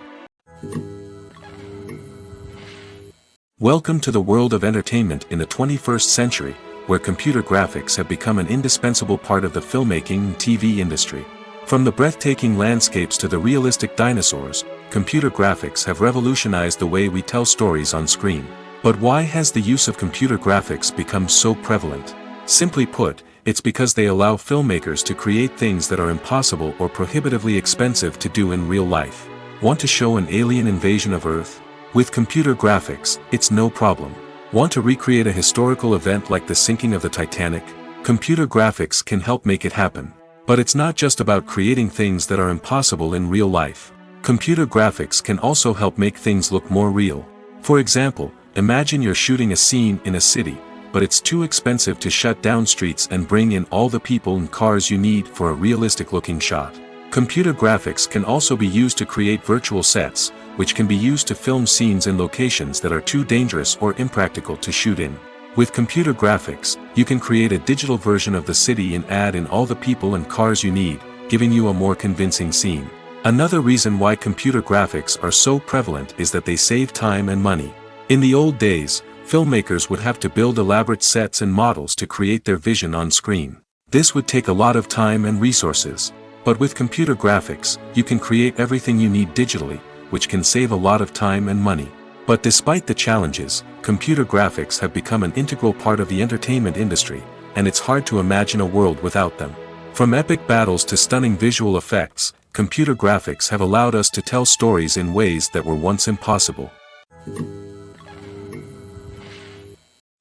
Welcome to the world of entertainment in the 21st century, where computer graphics have become an indispensable part of the filmmaking and TV industry. From the breathtaking landscapes to the realistic dinosaurs, computer graphics have revolutionized the way we tell stories on screen. But why has the use of computer graphics become so prevalent? Simply put, it's because they allow filmmakers to create things that are impossible or prohibitively expensive to do in real life. Want to show an alien invasion of Earth? With computer graphics, it's no problem. Want to recreate a historical event like the sinking of the Titanic? Computer graphics can help make it happen. But it's not just about creating things that are impossible in real life. Computer graphics can also help make things look more real. For example, imagine you're shooting a scene in a city, but it's too expensive to shut down streets and bring in all the people and cars you need for a realistic-looking shot. Computer graphics can also be used to create virtual sets, which can be used to film scenes in locations that are too dangerous or impractical to shoot in. With computer graphics, you can create a digital version of the city and add in all the people and cars you need, giving you a more convincing scene. Another reason why computer graphics are so prevalent is that they save time and money. In the old days, filmmakers would have to build elaborate sets and models to create their vision on screen. This would take a lot of time and resources. But with computer graphics, you can create everything you need digitally, which can save a lot of time and money. But despite the challenges, computer graphics have become an integral part of the entertainment industry, and it's hard to imagine a world without them. From epic battles to stunning visual effects, computer graphics have allowed us to tell stories in ways that were once impossible.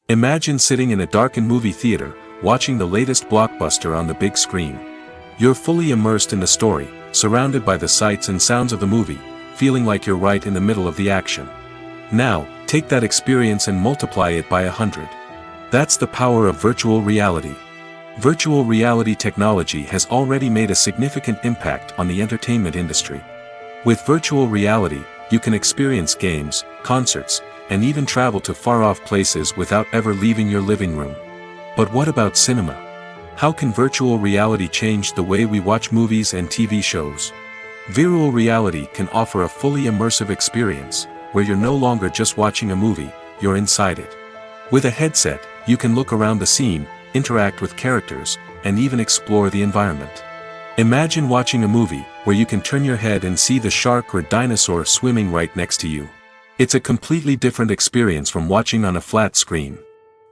Imagine sitting in a darkened movie theater, watching the latest blockbuster on the big screen. You're fully immersed in the story, surrounded by the sights and sounds of the movie, feeling like you're right in the middle of the action. Now, take that experience and multiply it by 100. That's the power of virtual reality. Virtual reality technology has already made a significant impact on the entertainment industry. With virtual reality, you can experience games, concerts, and even travel to far-off places without ever leaving your living room. But what about cinema? How can virtual reality change the way we watch movies and TV shows? Virtual reality can offer a fully immersive experience, where you're no longer just watching a movie, you're inside it. With a headset, you can look around the scene, interact with characters, and even explore the environment. Imagine watching a movie, where you can turn your head and see the shark or dinosaur swimming right next to you. It's a completely different experience from watching on a flat screen.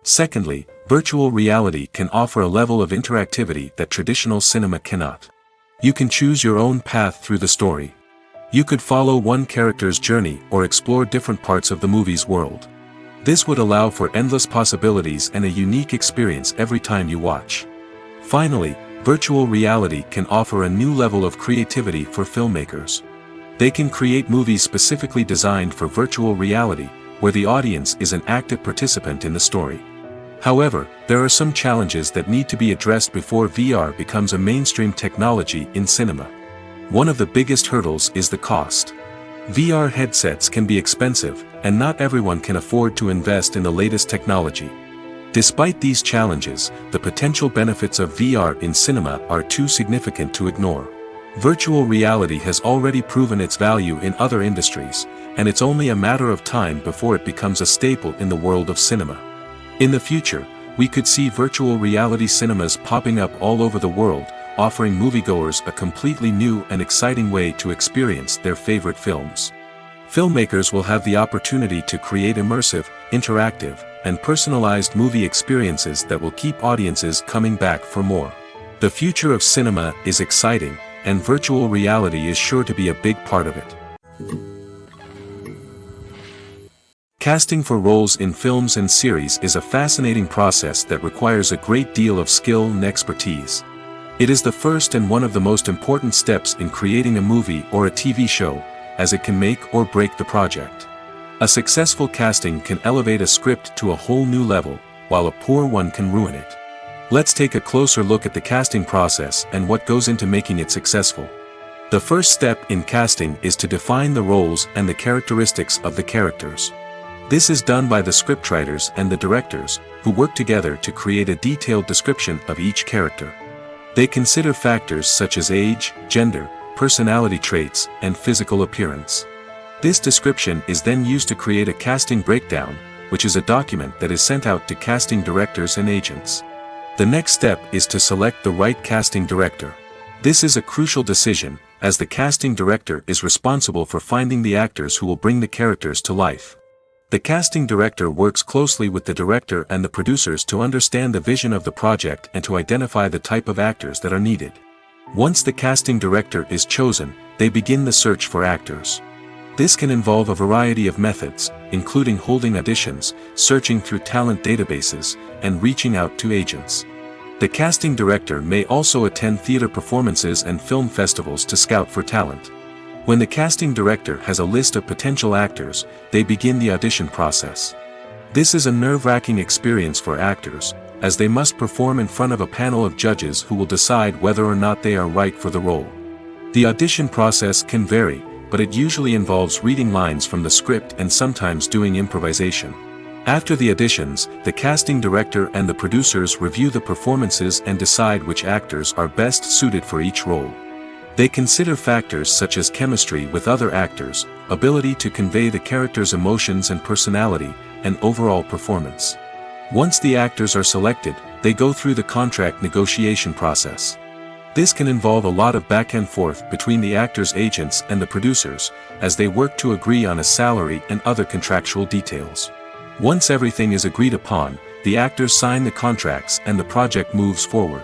Secondly, virtual reality can offer a level of interactivity that traditional cinema cannot. You can choose your own path through the story. You could follow one character's journey or explore different parts of the movie's world. This would allow for endless possibilities and a unique experience every time you watch. Finally, virtual reality can offer a new level of creativity for filmmakers. They can create movies specifically designed for virtual reality, where the audience is an active participant in the story. However, there are some challenges that need to be addressed before VR becomes a mainstream technology in cinema. One of the biggest hurdles is the cost. VR headsets can be expensive, and not everyone can afford to invest in the latest technology. Despite these challenges, the potential benefits of VR in cinema are too significant to ignore. Virtual reality has already proven its value in other industries, and it's only a matter of time before it becomes a staple in the world of cinema. In the future, we could see virtual reality cinemas popping up all over the world, offering moviegoers a completely new and exciting way to experience their favorite films. Filmmakers will have the opportunity to create immersive, interactive, and personalized movie experiences that will keep audiences coming back for more. The future of cinema is exciting, and virtual reality is sure to be a big part of it. Casting for roles in films and series is a fascinating process that requires a great deal of skill and expertise. It is the first and one of the most important steps in creating a movie or a TV show, as it can make or break the project. A successful casting can elevate a script to a whole new level, while a poor one can ruin it. Let's take a closer look at the casting process and what goes into making it successful. The first step in casting is to define the roles and the characteristics of the characters. This is done by the scriptwriters and the directors, who work together to create a detailed description of each character. They consider factors such as age, gender, personality traits, and physical appearance. This description is then used to create a casting breakdown, which is a document that is sent out to casting directors and agents. The next step is to select the right casting director. This is a crucial decision, as the casting director is responsible for finding the actors who will bring the characters to life. The casting director works closely with the director and the producers to understand the vision of the project and to identify the type of actors that are needed. Once the casting director is chosen, they begin the search for actors. This can involve a variety of methods, including holding auditions, searching through talent databases, and reaching out to agents. The casting director may also attend theater performances and film festivals to scout for talent. When the casting director has a list of potential actors, they begin the audition process. This is a nerve-wracking experience for actors, as they must perform in front of a panel of judges who will decide whether or not they are right for the role. The audition process can vary, but it usually involves reading lines from the script and sometimes doing improvisation. After the auditions, the casting director and the producers review the performances and decide which actors are best suited for each role. They consider factors such as chemistry with other actors, ability to convey the character's emotions and personality, and overall performance. Once the actors are selected, they go through the contract negotiation process. This can involve a lot of back and forth between the actors' agents and the producers, as they work to agree on a salary and other contractual details. Once everything is agreed upon, the actors sign the contracts and the project moves forward.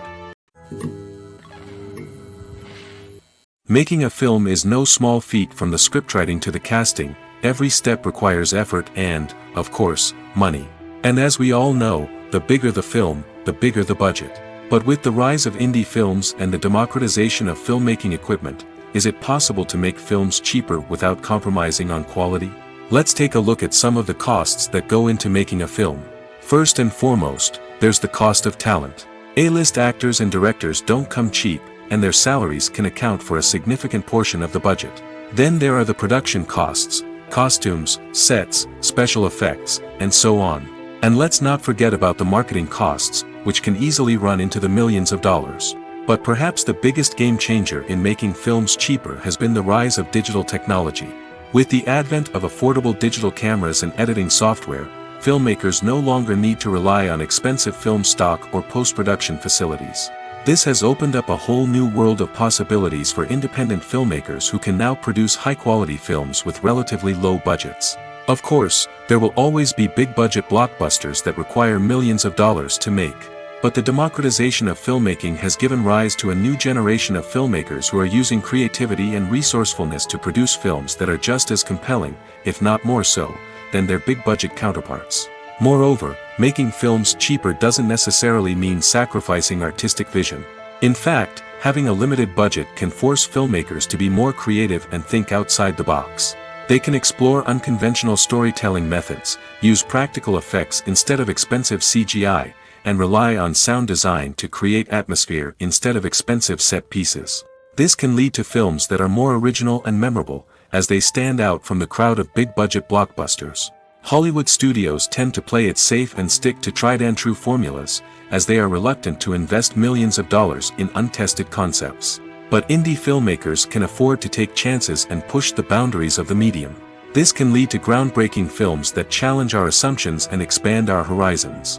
Making a film is no small feat. From the scriptwriting to the casting, every step requires effort and, of course, money. And as we all know, the bigger the film, the bigger the budget. But with the rise of indie films and the democratization of filmmaking equipment, is it possible to make films cheaper without compromising on quality? Let's take a look at some of the costs that go into making a film. First and foremost, there's the cost of talent. A-list actors and directors don't come cheap, and their salaries can account for a significant portion of the budget. Then there are the production costs, costumes, sets, special effects, and so on. And let's not forget about the marketing costs, which can easily run into the millions of dollars. But perhaps the biggest game changer in making films cheaper has been the rise of digital technology. With the advent of affordable digital cameras and editing software, filmmakers no longer need to rely on expensive film stock or post-production facilities. This has opened up a whole new world of possibilities for independent filmmakers who can now produce high-quality films with relatively low budgets. Of course, there will always be big-budget blockbusters that require millions of dollars to make. But the democratization of filmmaking has given rise to a new generation of filmmakers who are using creativity and resourcefulness to produce films that are just as compelling, if not more so, than their big-budget counterparts. Moreover, making films cheaper doesn't necessarily mean sacrificing artistic vision. In fact, having a limited budget can force filmmakers to be more creative and think outside the box. They can explore unconventional storytelling methods, use practical effects instead of expensive CGI, and rely on sound design to create atmosphere instead of expensive set pieces. This can lead to films that are more original and memorable, as they stand out from the crowd of big-budget blockbusters. Hollywood studios tend to play it safe and stick to tried-and-true formulas, as they are reluctant to invest millions of dollars in untested concepts. But indie filmmakers can afford to take chances and push the boundaries of the medium. This can lead to groundbreaking films that challenge our assumptions and expand our horizons.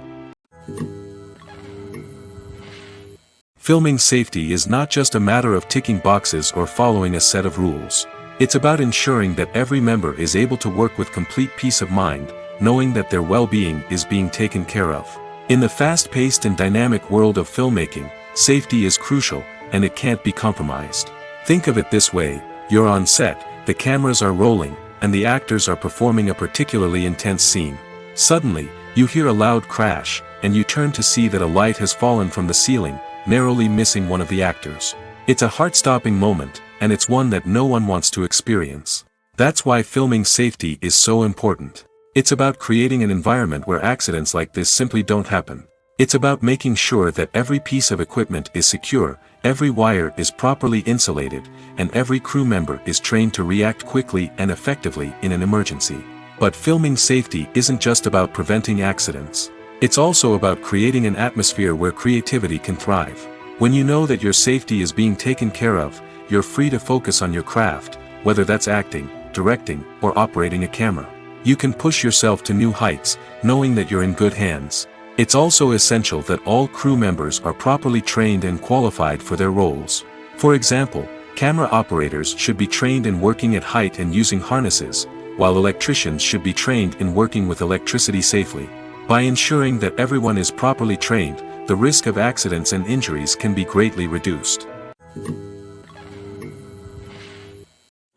Filming safety is not just a matter of ticking boxes or following a set of rules. It's about ensuring that every member is able to work with complete peace of mind, knowing that their well-being is being taken care of. In the fast-paced and dynamic world of filmmaking, safety is crucial, and it can't be compromised. Think of it this way: you're on set, the cameras are rolling, and the actors are performing a particularly intense scene. Suddenly, you hear a loud crash, and you turn to see that a light has fallen from the ceiling, narrowly missing one of the actors. It's a heart-stopping moment, and it's one that no one wants to experience. That's why filming safety is so important. It's about creating an environment where accidents like this simply don't happen. It's about making sure that every piece of equipment is secure, every wire is properly insulated, and every crew member is trained to react quickly and effectively in an emergency. But filming safety isn't just about preventing accidents. It's also about creating an atmosphere where creativity can thrive. When you know that your safety is being taken care of, you're free to focus on your craft, whether that's acting, directing, or operating a camera. You can push yourself to new heights, knowing that you're in good hands. It's also essential that all crew members are properly trained and qualified for their roles. For example, camera operators should be trained in working at height and using harnesses, while electricians should be trained in working with electricity safely. By ensuring that everyone is properly trained, the risk of accidents and injuries can be greatly reduced.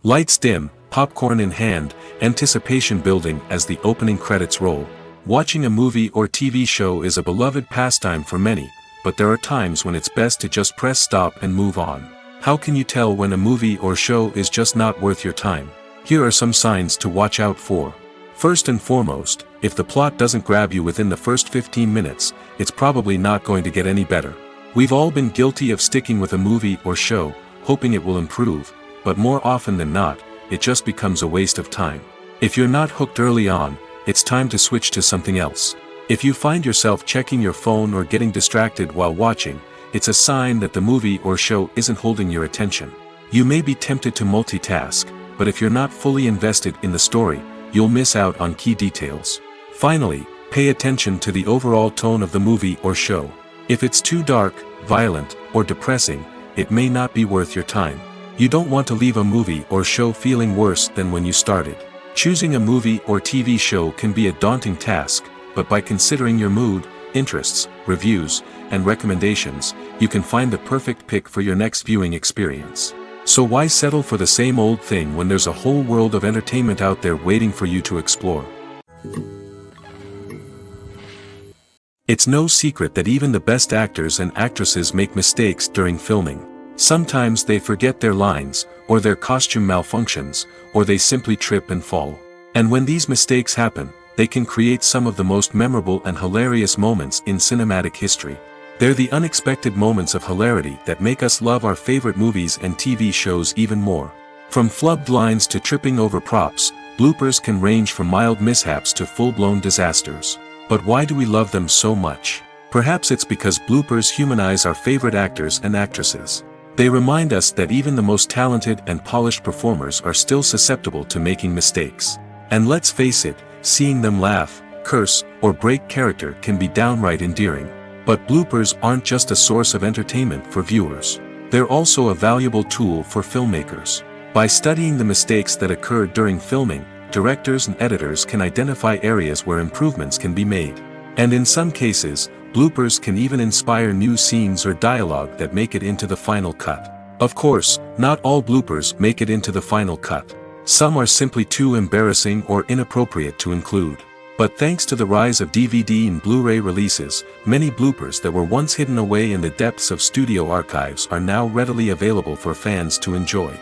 Lights dim, popcorn in hand, anticipation building as the opening credits roll. Watching a movie or TV show is a beloved pastime for many, but there are times when it's best to just press stop and move on. How can you tell when a movie or show is just not worth your time? Here are some signs to watch out for. First and foremost, if the plot doesn't grab you within the first 15 minutes, it's probably not going to get any better. We've all been guilty of sticking with a movie or show, hoping it will improve, but more often than not, it just becomes a waste of time. If you're not hooked early on, it's time to switch to something else. If you find yourself checking your phone or getting distracted while watching, it's a sign that the movie or show isn't holding your attention. You may be tempted to multitask, but if you're not fully invested in the story, you'll miss out on key details. Finally, pay attention to the overall tone of the movie or show. If it's too dark, violent, or depressing, it may not be worth your time. You don't want to leave a movie or show feeling worse than when you started. Choosing a movie or TV show can be a daunting task, but by considering your mood, interests, reviews, and recommendations, you can find the perfect pick for your next viewing experience. So why settle for the same old thing when there's a whole world of entertainment out there waiting for you to explore? It's no secret that even the best actors and actresses make mistakes during filming. Sometimes they forget their lines, or their costume malfunctions, or they simply trip and fall. And when these mistakes happen, they can create some of the most memorable and hilarious moments in cinematic history. They're the unexpected moments of hilarity that make us love our favorite movies and TV shows even more. From flubbed lines to tripping over props, bloopers can range from mild mishaps to full-blown disasters. But why do we love them so much? Perhaps it's because bloopers humanize our favorite actors and actresses. They remind us that even the most talented and polished performers are still susceptible to making mistakes. And let's face it, seeing them laugh, curse, or break character can be downright endearing. But bloopers aren't just a source of entertainment for viewers. They're also a valuable tool for filmmakers. By studying the mistakes that occurred during filming, directors and editors can identify areas where improvements can be made. And in some cases, bloopers can even inspire new scenes or dialogue that make it into the final cut. Of course, not all bloopers make it into the final cut. Some are simply too embarrassing or inappropriate to include. But thanks to the rise of DVD and Blu-ray releases, many bloopers that were once hidden away in the depths of studio archives are now readily available for fans to enjoy.